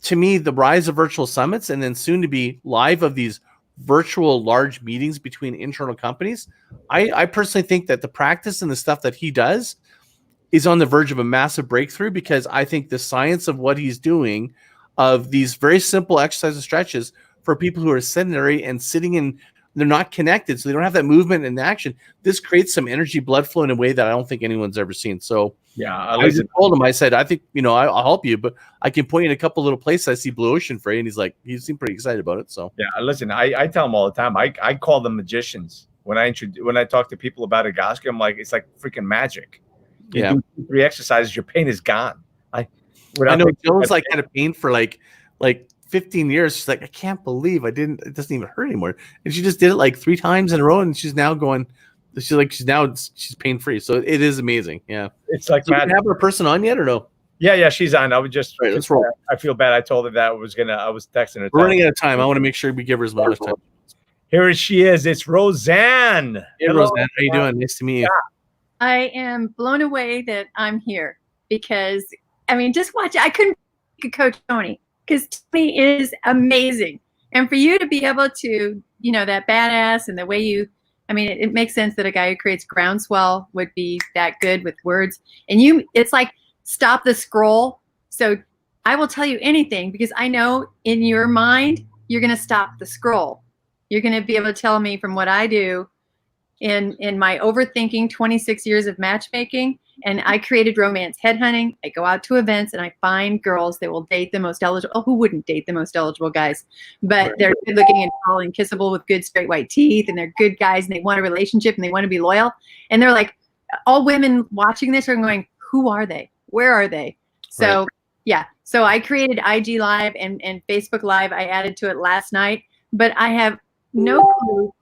To me, the rise of virtual summits, and then soon to be live of these virtual large meetings between internal companies, I personally think that the practice and the stuff that he does is on the verge of a massive breakthrough, because I think the science of what he's doing, of these very simple exercise and stretches for people who are sedentary and sitting in, they're not connected, so they don't have that movement and action. This creates some energy, blood flow in a way that I don't think anyone's ever seen. So yeah, I just told him, I said, I think, I'll help you, but I can point you in a couple little places I see blue ocean for you. And he's like, he seemed pretty excited about it. So yeah, listen, I tell them all the time, I call them magicians. When I talk to people about Egoscue, I'm like, it's like freaking magic. You do 3 exercises, your pain is gone. I know Jones like had a pain for like 15 years. She's like, I can't believe it doesn't even hurt anymore. And she just did it like 3 times in a row, and she's now going, she's pain free. So it is amazing. Yeah. It's like, so you have her person on yet or no? Yeah, she's on. I would just, right, let's roll. I feel bad. I told her that I was texting her. We're running out of time. I want to make sure we give her as much time. Here she is. It's Roseanne. Hey, hello, Roseanne. How you doing? Nice to meet you. I am blown away that I'm here, because just watch it. I couldn't coach Tony, because Tony is amazing. And for you to be able to, that badass and the way it makes sense that a guy who creates Groundswell would be that good with words. And it's like, stop the scroll. So I will tell you anything, because I know in your mind, you're going to stop the scroll. You're going to be able to tell me from what I do in my overthinking 26 years of matchmaking. And I created romance headhunting. I go out to events and I find girls that will date the most eligible. Oh, who wouldn't date the most eligible guys? But they're good looking and tall and kissable with good straight white teeth, and they're good guys, and they want a relationship and they want to be loyal. And they're like, all women watching this are going, who are they? Where are they? So Yeah. So I created IG Live and Facebook Live. I added to it last night, but I have no clue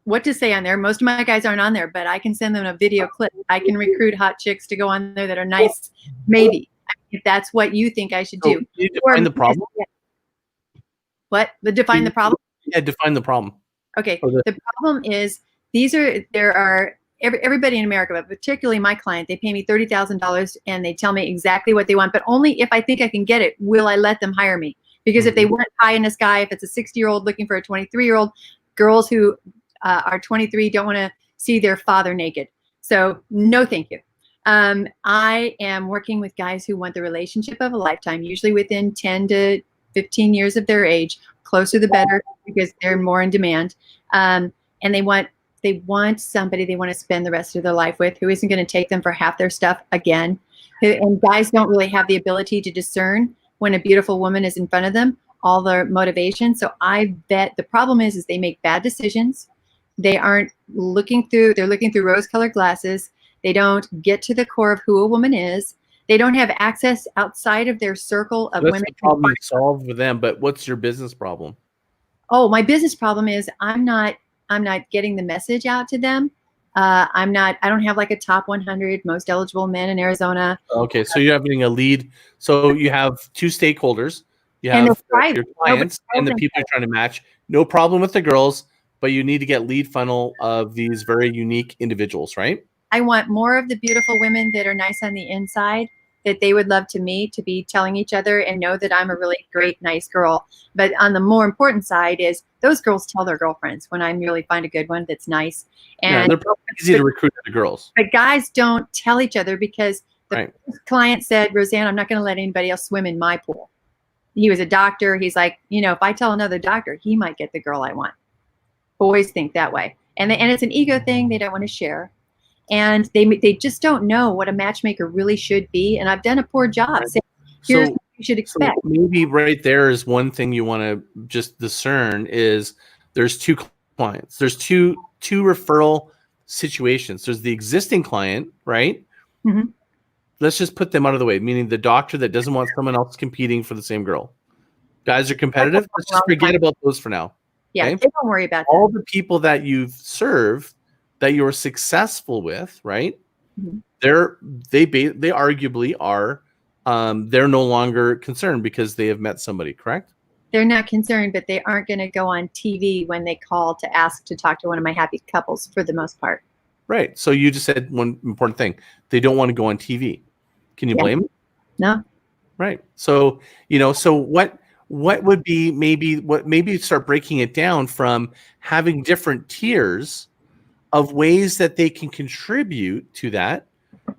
what to say on there. Most of my guys aren't on there, but I can send them a video clip. I can recruit hot chicks to go on there that are nice, maybe, if that's what you think I should do. Can you define the problem? What? Define the problem? Yeah, define the problem. Okay. The problem is everybody in America, but particularly my client, they pay me $30,000 and they tell me exactly what they want, but only if I think I can get it, will I let them hire me? Because if they want pie in the sky, if it's a 60-year-old looking for a 23-year-old, girls who are 23 don't want to see their father naked. So no, thank you. I am working with guys who want the relationship of a lifetime, usually within 10 to 15 years of their age. Closer the better, because they're more in demand. And they want somebody they want to spend the rest of their life with, who isn't going to take them for half their stuff again. And guys don't really have the ability to discern when a beautiful woman is in front of them, all their motivation. So I bet the problem is they make bad decisions. They aren't looking through, they're looking through rose-colored glasses. They don't get to the core of who a woman is. They don't have access outside of their circle of women. That's the problem you solve with them, but what's your business problem? Oh, my business problem is I'm not getting the message out to them. I don't have like a top 100 most eligible men in Arizona. Okay, so you're having a lead. So you have two stakeholders. You have your clients and the people you're trying to match. No problem with the girls, but you need to get lead funnel of these very unique individuals, right? I want more of the beautiful women that are nice on the inside, that they would love to meet, to be telling each other and know that I'm a really great, nice girl. But on the more important side is those girls tell their girlfriends when I really find a good one that's nice. And they're probably easy to recruit the girls. But guys don't tell each other, because the client said, Roseanne, I'm not going to let anybody else swim in my pool. He was a doctor. He's like, if I tell another doctor, he might get the girl I want. Boys think that way. And it's an ego thing. They don't want to share. And they just don't know what a matchmaker really should be. And I've done a poor job saying, here's what you should expect. So maybe right there is one thing you want to just discern is there's two clients. There's two referral situations. There's the existing client, right? Mm-hmm. Let's just put them out of the way, meaning the doctor that doesn't want someone else competing for the same girl. Guys are competitive. Let's just forget about those for now. Yeah, okay? They don't worry about that. All the people that you've served, that you're successful with, right? Mm-hmm. They arguably are they're no longer concerned because they have met somebody, correct? They're not concerned, but they aren't going to go on TV when they call to ask to talk to one of my happy couples for the most part. Right. So you just said one important thing. They don't want to go on TV. Can you blame them? No. Right. So, so what would be maybe start breaking it down from having different tiers of ways that they can contribute to that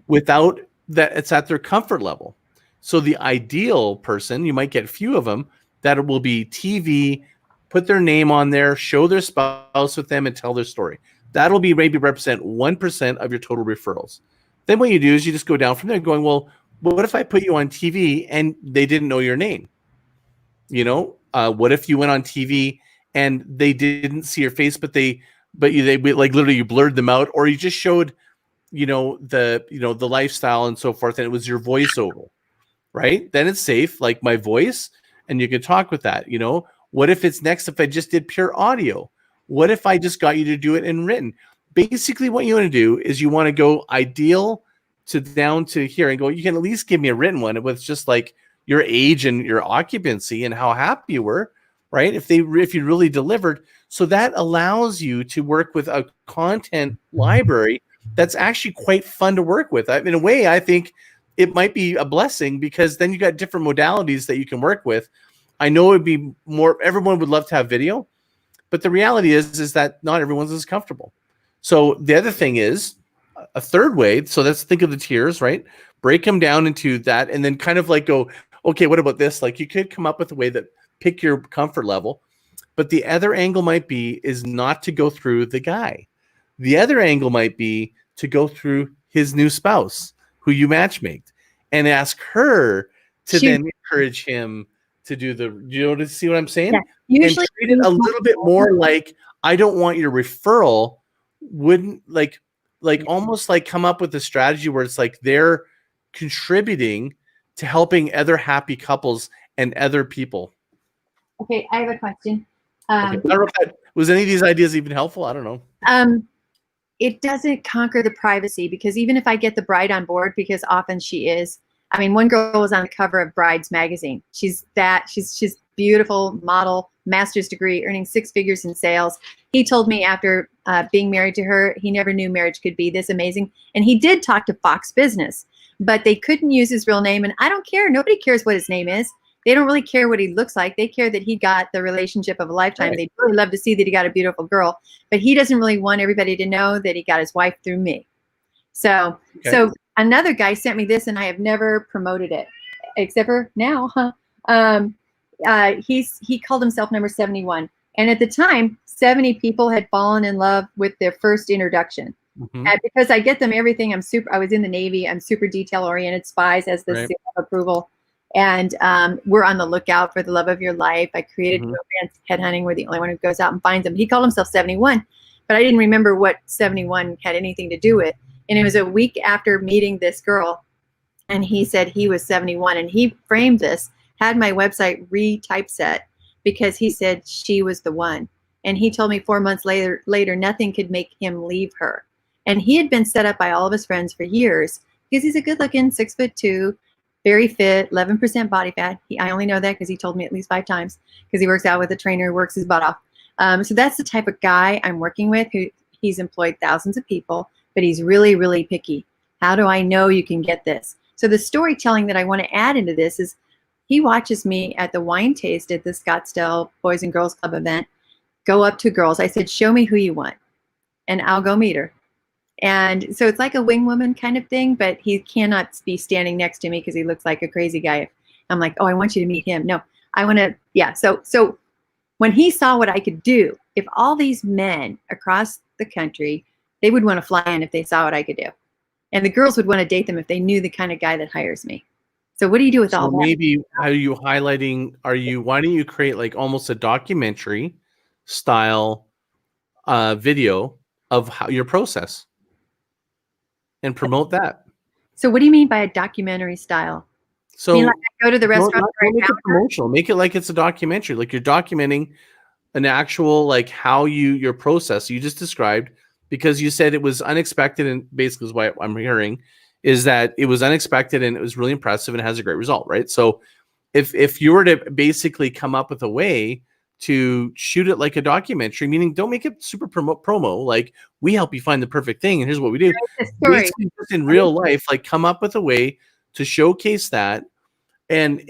without that it's at their comfort level. So the ideal person, you might get a few of them that will be TV, put their name on there, show their spouse with them and tell their story. That'll be maybe represent 1% of your total referrals. Then what you do is you just go down from there going, well, what if I put you on TV and they didn't know your name? What if you went on TV and they didn't see your face, but they like literally you blurred them out, or you just showed, the lifestyle and so forth, and it was your voiceover, right? Then it's safe, like my voice, and you can talk with that. What if it's next if I just did pure audio? What if I just got you to do it in written? Basically, what you want to do is you want to go ideal to down to here and go, you can at least give me a written one with just like your age and your occupancy and how happy you were, right? If you really delivered. So that allows you to work with a content library that's actually quite fun to work with. In a way, I think it might be a blessing, because then you got different modalities that you can work with. I know it'd be more, everyone would love to have video, but the reality is that not everyone's as comfortable. So the other thing is a third way. So let's think of the tiers, right? Break them down into that, and then kind of like go, okay, what about this? Like you could come up with a way that pick your comfort level, but the other angle might be is not to go through the guy. The other angle might be to go through his new spouse who you matchmaked and ask her to then encourage him to do to see what I'm saying? Yeah. Usually and treat it a little bit more like, I don't want your referral, wouldn't like almost like come up with a strategy where it's like they're contributing to helping other happy couples and other people? Okay, I have a question. Okay. I don't know if was any of these ideas even helpful. I don't know. It doesn't conquer the privacy, because even if I get the bride on board, because often she is. I mean, one girl was on the cover of Brides magazine. She's beautiful model, master's degree, earning 6 figures in sales. He told me after being married to her, he never knew marriage could be this amazing. And he did talk to Fox Business, but they couldn't use his real name. And I don't care. Nobody cares what his name is. They don't really care what he looks like. They care that he got the relationship of a lifetime. Right. They'd really love to see that he got a beautiful girl, but he doesn't really want everybody to know that he got his wife through me. So, So another guy sent me this, and I have never promoted it, except for now. He called himself number 71, and at the time, 70 people had fallen in love with their first introduction. Mm-hmm. Because I get them everything. I was in the Navy. I'm super detail-oriented. Spies as the seal of approval. And we're on the lookout for the love of your life. I created romance headhunting. We're the only one who goes out and finds them. He called himself 71, but I didn't remember what 71 had anything to do with. And it was a week after meeting this girl, and he said he was 71. And he framed this, had my website re-typeset, because he said she was the one. And he told me 4 months later, nothing could make him leave her. And he had been set up by all of his friends for years, because he's a good-looking 6'2", very fit, 11% body fat. I only know that because he told me at least 5 times, because he works out with a trainer who works his butt off. So that's the type of guy I'm working with. He's employed thousands of people, but he's really, really picky. How do I know you can get this? So the storytelling that I want to add into this is, he watches me at the wine taste at the Scottsdale Boys and Girls Club event, go up to girls. I said, show me who you want, and I'll go meet her. And so it's like a wing woman kind of thing, but he cannot be standing next to me because he looks like a crazy guy. I'm like, oh, I want you to meet him. No, I want to, yeah. So when he saw what I could do, if all these men across the country, they would want to fly in if they saw what I could do. And the girls would want to date them if they knew the kind of guy that hires me. So what do you do with all that? Maybe are you highlighting, why don't you create like almost a documentary style video of how your process and promote that? So what do you mean by a documentary style? So I mean, like I go to the restaurant. Make it promotional. Make it like it's a documentary. Like you're documenting an actual, like how your process you just described, because you said it was unexpected, and basically is what I'm hearing is that it was unexpected and it was really impressive and has a great result, right? So if you were to basically come up with a way to shoot it like a documentary, meaning don't make it super promo, like we help you find the perfect thing and here's what we do. Basically, just in real life, like come up with a way to showcase that and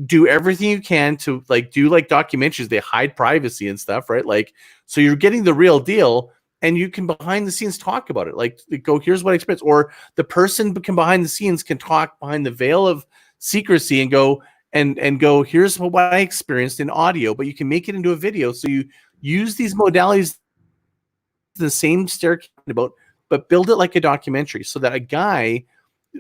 do everything you can to like do like documentaries. They hide privacy and stuff, right? Like, so you're getting the real deal, and you can behind the scenes talk about it. Like go, here's what I experienced, or the person behind the scenes can talk behind the veil of secrecy and go, and go, here's what I experienced in audio, but you can make it into a video. So you use these modalities, the same staircase about, but build it like a documentary so that a guy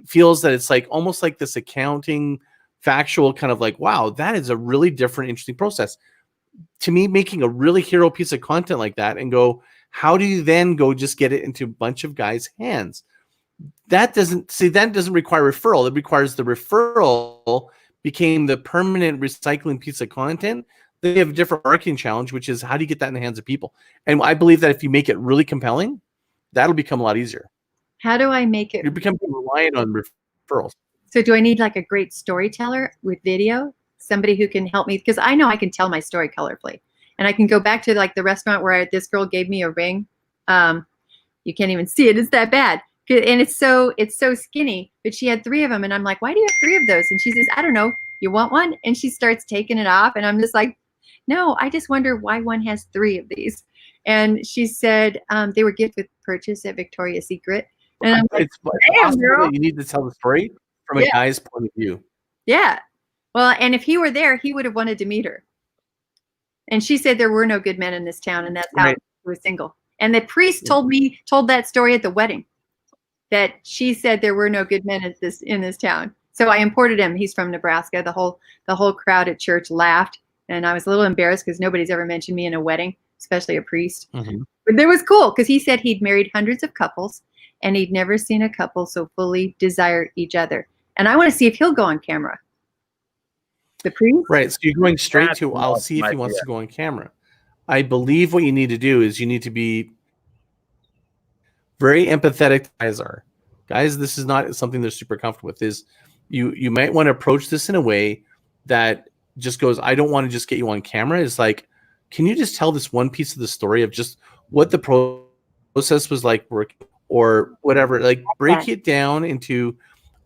feels that it's like almost like this accounting, factual kind of like, wow, that is a really different, interesting process. To me, making a really hero piece of content like that and go, how do you then go just get it into a bunch of guys' hands? That doesn't require referral. It requires the referral became the permanent recycling piece of content. They have a different marketing challenge, which is how do you get that in the hands of people? And I believe that if you make it really compelling, that'll become a lot easier. How do I make it? You're becoming reliant on referrals. So do I need like a great storyteller with video? Somebody who can help me? Because I know I can tell my story colorfully. And I can go back to like the restaurant where this girl gave me a ring. You can't even see it. It's that bad. And it's so skinny, but she had 3 of them. And I'm like, why do you have 3 of those? And she says, I don't know. You want one? And she starts taking it off. And I'm just like, no, I just wonder why one has 3 of these. And she said they were gift with purchase at Victoria's Secret. And I'm like, damn, girl. You need to tell the story from a guy's point of view. Yeah. Well, and if he were there, he would have wanted to meet her. And she said there were no good men in this town, and that's how she was single. And the priest told that story at the wedding, that she said there were no good men in this town. So I imported him. He's from Nebraska. The whole crowd at church laughed, and I was a little embarrassed because nobody's ever mentioned me in a wedding, especially a priest. Mm-hmm. But it was cool because he said he'd married hundreds of couples, and he'd never seen a couple so fully desire each other. And I want to see if he'll go on camera. The priest? Right. So you're going straight to, I'll see if he wants to go on camera. I believe what you need to do is you need to be very empathetic. Guys, this is not something they're super comfortable with. Is you might want to approach this in a way that just goes, I don't want to just get you on camera. It's like, can you just tell this one piece of the story of just what the process was like working or whatever? Like break it down into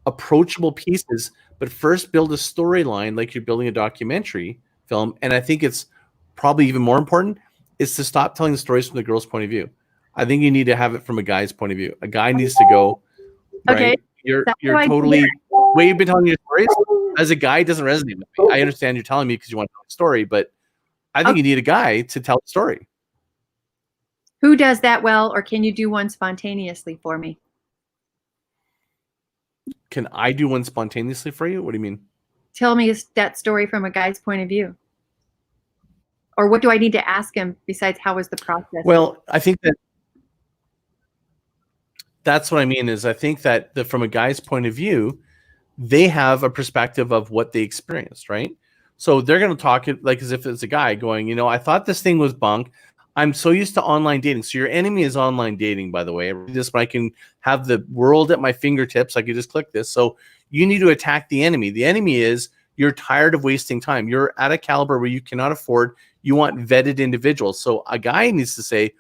approachable pieces, but first build a storyline like you're building a documentary film. And I think it's probably even more important is to stop telling the stories from the girl's point of view. I think you need to have it from a guy's point of view. A guy needs to go, okay, right? You're totally, the way you've been telling your stories as a guy doesn't resonate with me. I understand you're telling me because you want to tell a story, but I think you need a guy to tell the story. Who does that well, or can you do one spontaneously for me? Can I do one spontaneously for you? What do you mean? Tell me that story from a guy's point of view. Or what do I need to ask him besides how was the process? Well, I think that's what I mean is I think that from a guy's point of view, they have a perspective of what they experienced, right? So they're going to talk it like as if it's a guy going, I thought this thing was bunk. I'm so used to online dating. So your enemy is online dating, by the way. I can have the world at my fingertips. I can just click this. So you need to attack the enemy. The enemy is you're tired of wasting time. You're at a caliber where you cannot afford. You want vetted individuals. So a guy needs to say,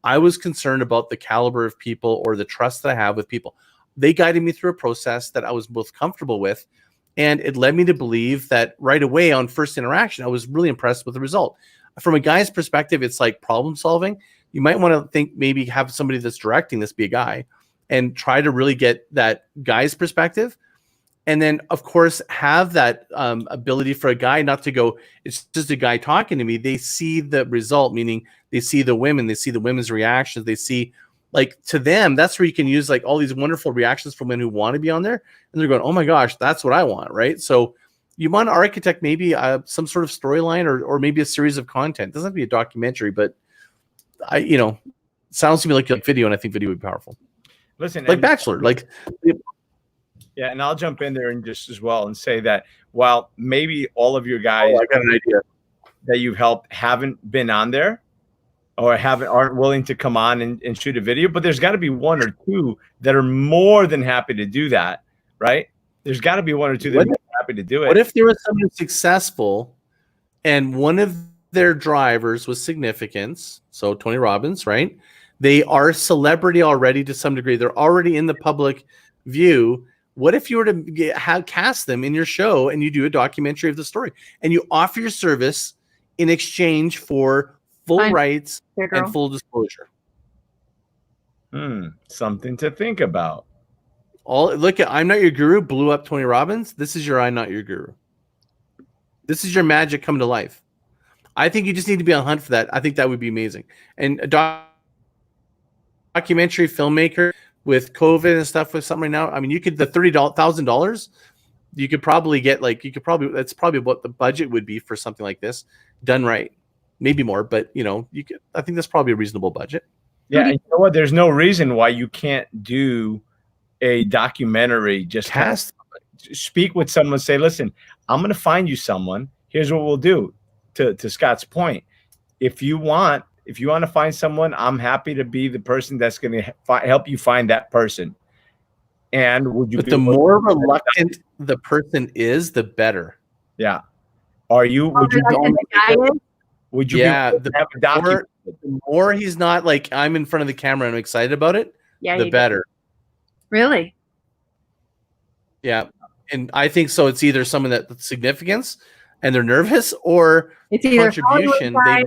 I was concerned about the caliber of people or the trust that I have with people. They guided me through a process that I was both comfortable with, and it led me to believe that right away on first interaction, I was really impressed with the result. From a guy's perspective, it's like problem solving. You might want to think maybe have somebody that's directing this be a guy and try to really get that guy's perspective. And then, of course, have that ability for a guy not to go, it's just a guy talking to me. They see the result, meaning they see the women, they see the women's reactions. They see, like, to them, that's where you can use like all these wonderful reactions from men who want to be on there. And they're going, oh my gosh, that's what I want, right? So you want to architect maybe some sort of storyline or maybe a series of content. It doesn't have to be a documentary, but sounds to me like video, and I think video would be powerful. Listen, like Bachelor, like. Yeah, and I'll jump in there and just as well and say that while maybe all of your guys I got an idea that you've helped haven't been on there or aren't willing to come on and shoot a video, but there's got to be one or two that are more than happy to do that, right? There's got to be one or two that are happy to do it. What if there was someone successful and one of their drivers was significance? So Tony Robbins, right? They are celebrity already to some degree. They're already in the public view. What if you were to cast them in your show and you do a documentary of the story and you offer your service in exchange for full rights and full disclosure? Something to think about. Look at I'm Not Your Guru blew up Tony Robbins. This is your I'm Not Your Guru. This is your magic come to life. I think you just need to be on hunt for that. I think that would be amazing. And a documentary filmmaker with COVID and stuff with something right now, I mean, you could the $30,000. You could probably get that's probably what the budget would be for something like this done right. Maybe more, but I think that's probably a reasonable budget. Yeah, and you know what? There's no reason why you can't do a documentary. Just speak with someone, say, listen, I'm going to find you someone. Here's what we'll do. To Scott's point, if you want to find someone, I'm happy to be the person that's going to help you find that person. And the more reluctant the person is, the better. Yeah. Would you the more he's not like, I'm in front of the camera and I'm excited about it, the better. Really? Yeah. And I think so. It's either someone that's significance and they're nervous, or it's either contribution. Because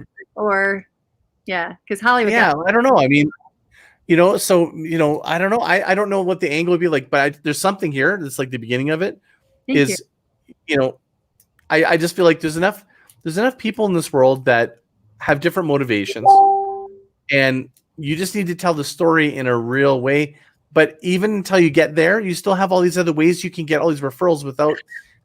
Hollywood. Yeah, I don't know. I mean, I don't know. I don't know what the angle would be like, but there's something here that's like the beginning of it. I just feel like there's enough people in this world that have different motivations, and you just need to tell the story in a real way. But even until you get there, you still have all these other ways you can get all these referrals without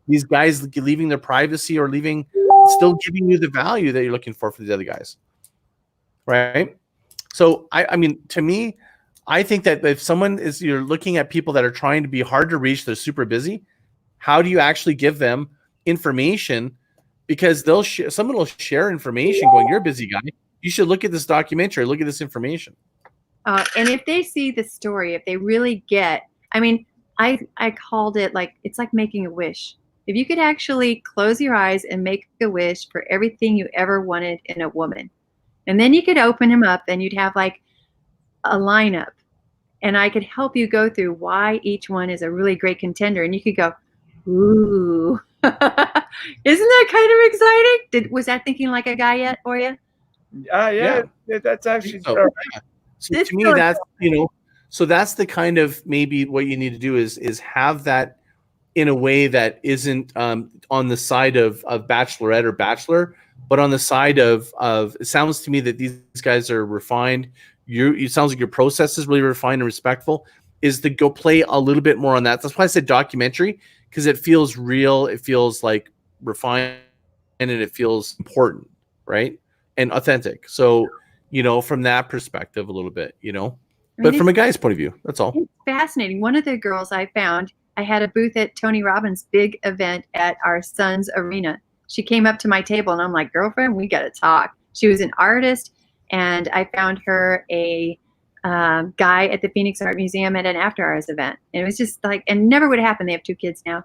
these guys leaving their privacy or still giving you the value that you're looking for these other guys. Right. So I mean, to me, I think that if you're looking at people that are trying to be hard to reach, they're super busy, how do you actually give them information? Because someone will share information going, you're a busy guy. You should look at this documentary, look at this information. And if they see the story, if they really get, I mean, I called it like, it's like making a wish. If you could actually close your eyes and make a wish for everything you ever wanted in a woman, and then you could open him up and you'd have like a lineup, and I could help you go through why each one is a really great contender. And you could go, ooh, isn't that kind of exciting? Was that thinking like a guy yet for you? Yeah, that's actually so. So to me, that's, so that's the kind of, maybe what you need to do is have that in a way that isn't on the side of bachelorette or bachelor, but on the side of it sounds to me that these guys are refined. It sounds like your process is really refined and respectful, is to go play a little bit more on that. That's why I said documentary, because it feels real. It feels like refined, and it feels important, right? And authentic. So, from that perspective a little bit, but from a guy's point of view, that's all. It's fascinating. One of the girls I found, I had a booth at Tony Robbins' big event at our son's arena. She came up to my table and I'm like, girlfriend, we got to talk. She was an artist, and I found her a guy at the Phoenix Art Museum at an after hours event. And it was just like, and never would happen. They have 2 kids now.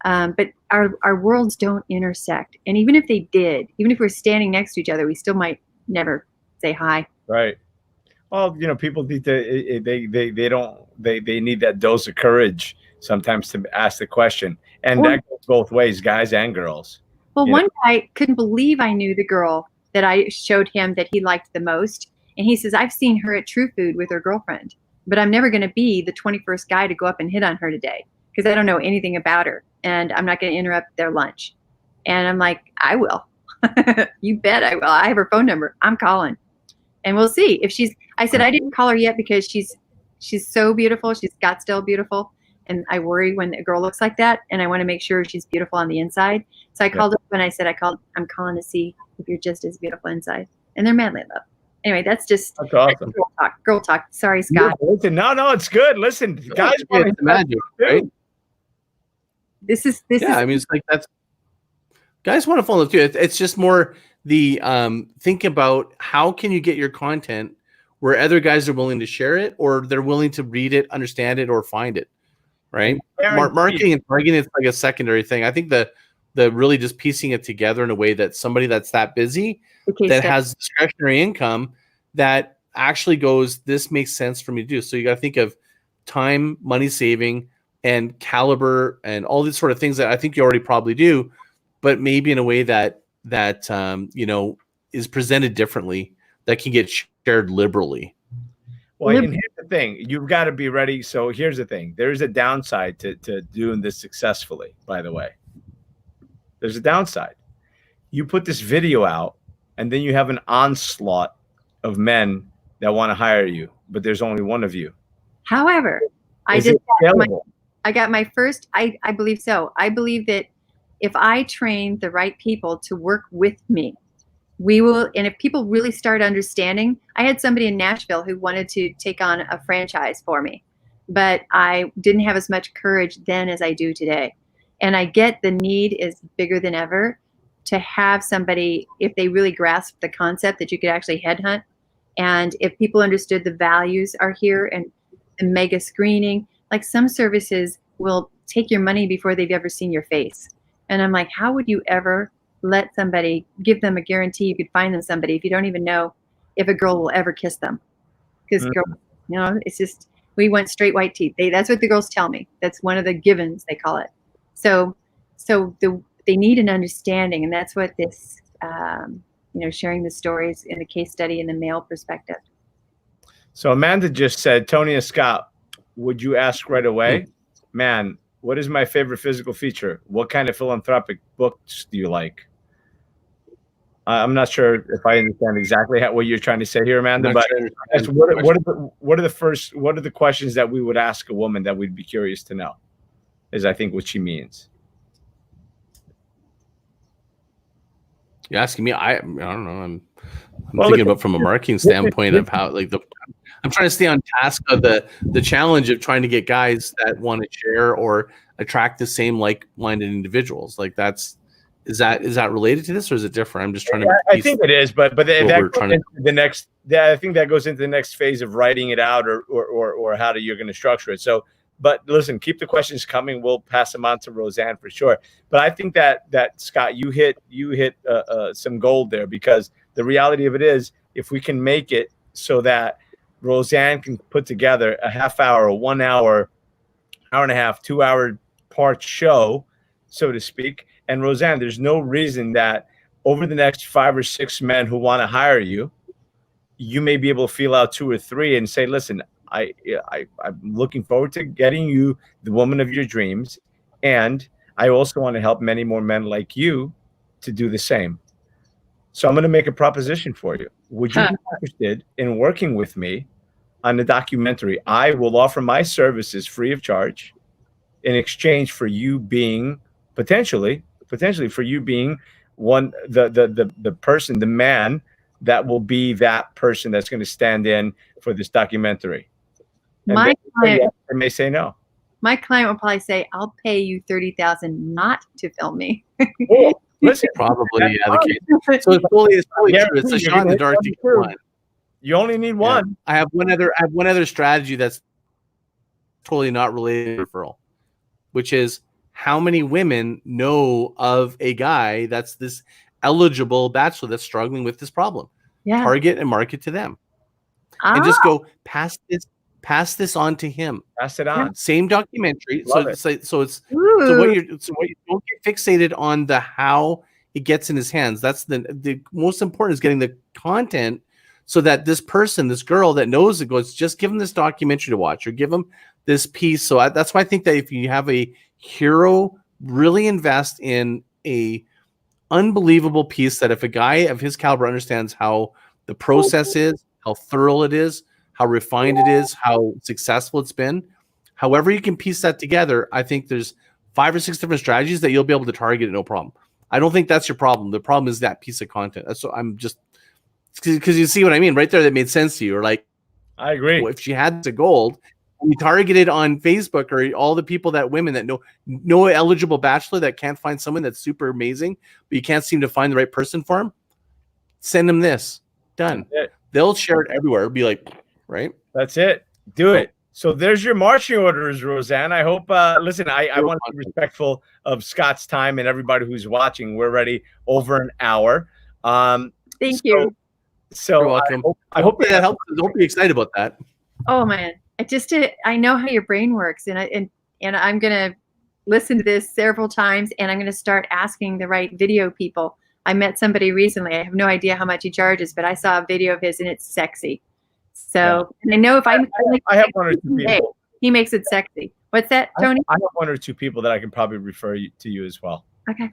But our worlds don't intersect. And even if they did, even if we're standing next to each other, we still might never say hi. Right. Well, people need to, they need that dose of courage sometimes to ask the question. And that goes both ways, guys and girls. Well, one guy couldn't believe I knew the girl that I showed him that he liked the most. And he says, I've seen her at True Food with her girlfriend, but I'm never going to be the 21st guy to go up and hit on her today because I don't know anything about her, and I'm not going to interrupt their lunch. And I'm like, I will. You bet I will. I have her phone number. I'm calling. And we'll see if I said I didn't call her yet because she's so beautiful. She's Scottsdale beautiful. And I worry when a girl looks like that, and I want to make sure she's beautiful on the inside. So I called her when I said I'm calling to see if you're just as beautiful inside. And they're madly in love. Anyway, that's awesome. Girl talk. Sorry, Scott. Listen, no, it's good. Listen, guys want to magic, right? This is. I mean, it's like that's guys want to follow too. It's just more the think about how can you get your content where other guys are willing to share it, or they're willing to read it, understand it, or find it. Right? Marketing and targeting is like a secondary thing. I think the really just piecing it together in a way that somebody that's that busy that has discretionary income that actually goes, this makes sense for me to do. So you got to think of time, money saving, and caliber, and all these sort of things that I think you already probably do, but maybe in a way that is presented differently, that can get shared liberally. Well, and here's the thing. You've got to be ready. So here's the thing. There's a downside to doing this successfully, by the way. There's a downside. You put this video out, and then you have an onslaught of men that want to hire you, but there's only one of you. However, I got my first, I believe so. I believe that if I train the right people to work with me, we will, and if people really start understanding, I had somebody in Nashville who wanted to take on a franchise for me, but I didn't have as much courage then as I do today. And I get the need is bigger than ever to have somebody, if they really grasp the concept, that you could actually headhunt. And if people understood the values are here and the mega screening, like some services will take your money before they've ever seen your face. And I'm like, how would you ever let somebody, give them a guarantee you could find them somebody if you don't even know if a girl will ever kiss them? Because girls, it's just, we want straight white teeth. That's what the girls tell me. That's one of the givens, they call it. So they need an understanding, and that's what this, sharing the stories in the case study in the male perspective. So Amanda just said, Tony and Scott, would you ask right away, man, what is my favorite physical feature? What kind of philanthropic books do you like? I'm not sure if I understand exactly what you're trying to say here, Amanda, but what are the questions that we would ask a woman that we'd be curious to know, is I think what she means. You're asking me, I don't know. I'm thinking about from a marketing standpoint of how, like, I'm trying to stay on task of the challenge of trying to get guys that want to share or attract the same like-minded individuals. Like is that related to this, or is it different? I'm just trying to. I think it is, but that goes into the next. I think that goes into the next phase of writing it out, or how you're going to structure it. So, but listen, keep the questions coming. We'll pass them on to Roseanne for sure. But I think that Scott, you hit some gold there, because the reality of it is, if we can make it so that Roseanne can put together a half hour, a 1 hour, hour and a half, 2 hour part show, so to speak. And Roseanne, there's no reason that over the next 5 or 6 men who want to hire you, you may be able to feel out 2 or 3 and say, listen, I'm looking forward to getting you the woman of your dreams. And I also want to help many more men like you to do the same. So I'm going to make a proposition for you. Would you be interested in working with me on the documentary? I will offer my services free of charge in exchange for you being potentially for you being the person, the man that will be that person that's going to stand in for this documentary. And my client may say no. My client will probably say, "I'll pay you $30,000 not to film me." Cool. Listen, probably the case. So it's fully true. It's a shot in the dark to get one. You only need one. I have one other strategy that's totally not related to referral, which is how many women know of a guy that's this eligible bachelor that's struggling with this problem. Yeah. Target and market to them, and just go pass this on to him. Pass it on. Same documentary. So what you don't get fixated on the how it gets in his hands. That's the most important, is getting the content, so that this person, this girl that knows it, goes, just give him this documentary to watch, or give him this piece. So that's why I think that if you have a hero, really invest in a unbelievable piece that if a guy of his caliber understands how the process is, how thorough it is, how refined it is, how successful it's been, however you can piece that together, I think there's 5 or 6 different strategies that you'll be able to target it, no problem. I don't think that's your problem. The problem is that piece of content. That's what I'm just, because you see what I mean right there. That made sense to you. Or like, I agree. If she had the gold, we targeted on Facebook, or all the people that women that know eligible bachelor that can't find someone that's super amazing, but you can't seem to find the right person for him. Send them this. Done. They'll share it everywhere. It'll be like, right? That's it. Do it. So there's your marching orders, Roseanne. I hope, listen, I want to be respectful of Scott's time and everybody who's watching. We're already over an hour. Thank you. So you're welcome. I hope that helps. Don't be excited about that. Oh man. I know how your brain works, and I'm gonna listen to this several times, and I'm gonna start asking the right video people. I met somebody recently. I have no idea how much he charges, but I saw a video of his, and it's sexy. So, and I know if I have 1 or 2 people. He makes it sexy. What's that, Tony? I have 1 or 2 people that I can probably refer to you as well. Okay.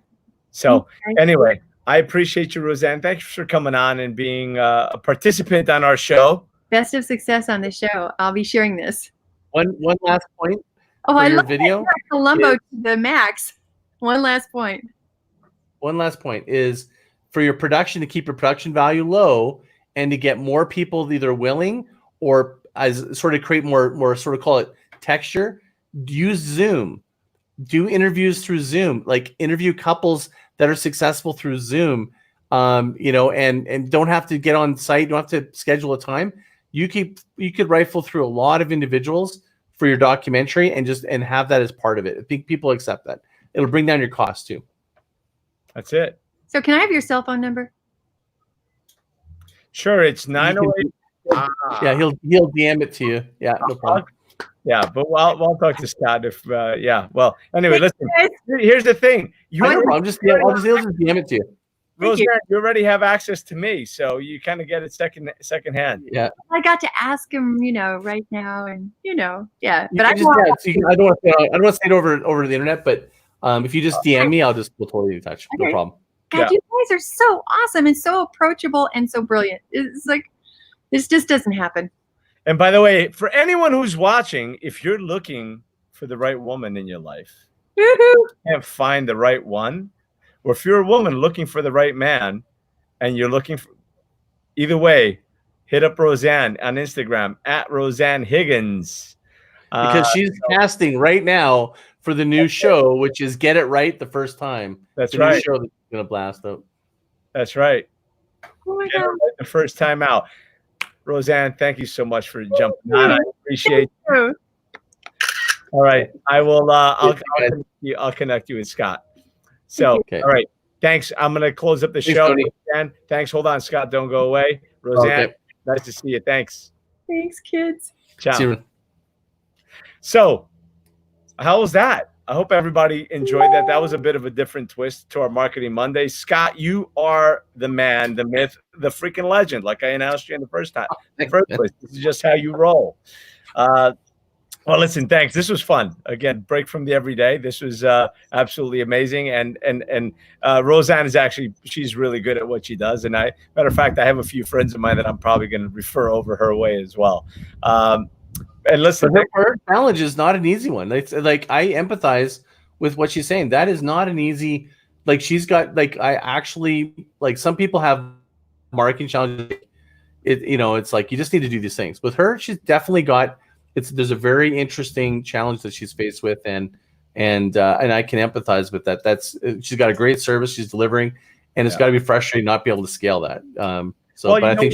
So anyway, I appreciate you, Roseanne. Thanks for coming on and being a participant on our show. Best of success on the show. I'll be sharing this. One last point. Oh, I love video. Columbo to the max. One last point. One last point is for your production, to keep your production value low and to get more people either willing or as sort of create more sort of call it texture. Use Zoom. Do interviews through Zoom. Like interview couples that are successful through Zoom. And don't have to get on site. Don't have to schedule a time. You could rifle through a lot of individuals for your documentary and have that as part of it. I think people accept that. It'll bring down your cost too. That's it. So can I have your cell phone number? Sure. It's 908. Yeah, he'll DM it to you. Yeah, no problem. Yeah, but I'll talk to Scott if Well, anyway, listen. Here's the thing. I'll just DM it to you. Roseanne, you already have access to me, so you kind of get it second hand. Yeah, I got to ask him, right now, and yeah. But I don't want to say it over the internet, but if you just DM me, we'll totally be in touch. Okay. No problem. God, you guys are so awesome and so approachable and so brilliant. It's like this just doesn't happen. And by the way, for anyone who's watching, if you're looking for the right woman in your life, you can't find the right one. Or if you're a woman looking for the right man and you're looking for, either way, hit up Roseanne on Instagram at Roseanne Higgins. Because she's casting right now for the new show, which is Get It Right the First Time. That's the right. New show that's going to blast up. That's right. Oh my Get It God. Right the first time out. Roseanne, thank you so much for jumping on. I appreciate you. All right. I will I'll connect you with Scott. So all right. Thanks. I'm gonna close up the show. Roseanne, thanks. Hold on, Scott. Don't go away. Roseanne, nice to see you. Thanks. Thanks, kids. Ciao. See you. So how was that? I hope everybody enjoyed that. That was a bit of a different twist to our Marketing Monday. Scott, you are the man, the myth, the freaking legend, like I announced you in the first time. This is just how you roll. Well, listen, thanks. This was fun. Again, break from the everyday. This was absolutely amazing. And Roseanne is actually, she's really good at what she does. And matter of fact, I have a few friends of mine that I'm probably going to refer over her way as well. And listen, her challenge is not an easy one. It's like, I empathize with what she's saying. That is not an easy, like, she's got, like, I actually, like, some people have marketing challenges. It's like, you just need to do these things. With her, she's definitely got, there's a very interesting challenge that she's faced with, and I can empathize with that. She's got a great service she's delivering, and it's got to be frustrating not be able to scale that. But I think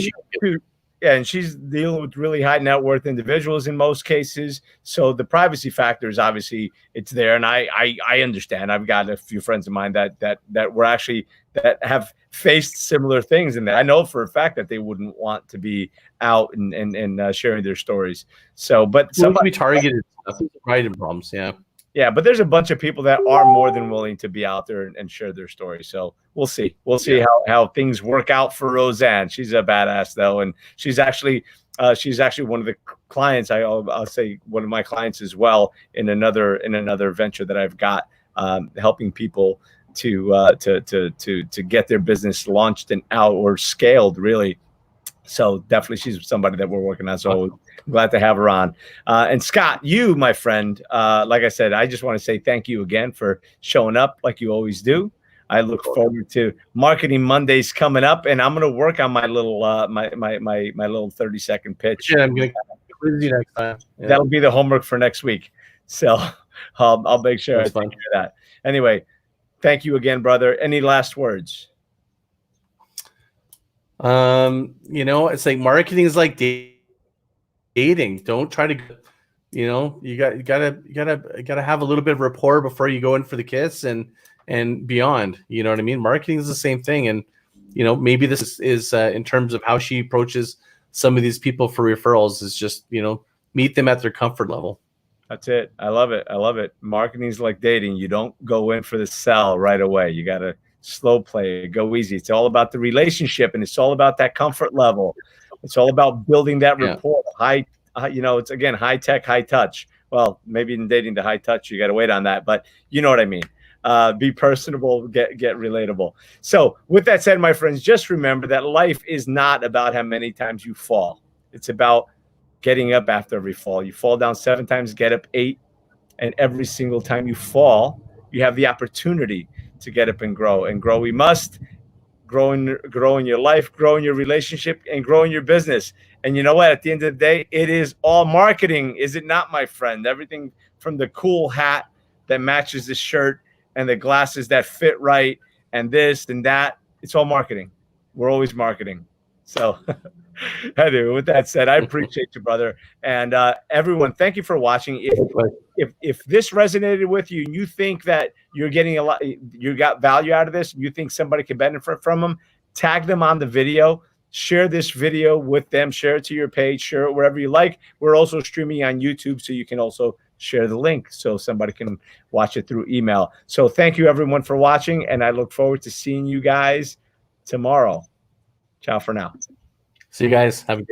and she's dealing with really high net worth individuals in most cases. So the privacy factor is obviously it's there. And I understand. I've got a few friends of mine that were actually that have faced similar things. And I know for a fact that they wouldn't want to be out and sharing their stories. So, but somebody be targeted writing problems. Yeah. Yeah, but there's a bunch of people that are more than willing to be out there and share their story. So we'll see. We'll see how things work out for Roseanne. She's a badass though, and she's actually one of the clients. I'll say one of my clients as well in another venture that I've got, helping people to get their business launched and out or scaled really. So definitely she's somebody that we're working on. So glad to have her on. And Scott, you, my friend, like I said, I just want to say thank you again for showing up like you always do. I look forward to Marketing Mondays coming up, and I'm going to work on my little my little 30-second pitch. Yeah, I'm going to quiz you next time. Yeah. That'll be the homework for next week. So I'll make sure I take care of that. Anyway, thank you again, brother. Any last words? It's like marketing is like dating. Don't try to, you gotta have a little bit of rapport before you go in for the kiss and beyond. You know what I mean? Marketing is the same thing. And, maybe this is in terms of how she approaches some of these people for referrals is just, meet them at their comfort level. That's it. I love it. Marketing is like dating. You don't go in for the sell right away. You got to slow play, go easy. It's all about the relationship, and it's all about that comfort level. It's all about building that rapport. It's again, high tech, high touch. Well, maybe in dating to high touch, you got to wait on that, but you know what I mean. Be personable, get relatable. So with that said, my friends, just remember that life is not about how many times you fall. It's about getting up after every fall. You fall down 7 times, get up 8. And every single time you fall, you have the opportunity to get up and grow. And grow we must. Grow in your life, grow in your relationship, and grow in your business. And you know what? At the end of the day, it is all marketing, is it not, my friend? Everything from the cool hat that matches the shirt and the glasses that fit right and this and that, it's all marketing. We're always marketing. So anyway, with that said, I appreciate you, brother. And everyone, thank you for watching. If this resonated with you and you think that you're getting you got value out of this, and you think somebody can benefit from them, tag them on the video, share this video with them, share it to your page, share it wherever you like. We're also streaming on YouTube, so you can also share the link so somebody can watch it through email. So thank you everyone for watching, and I look forward to seeing you guys tomorrow. Ciao for now. See you guys. Have a great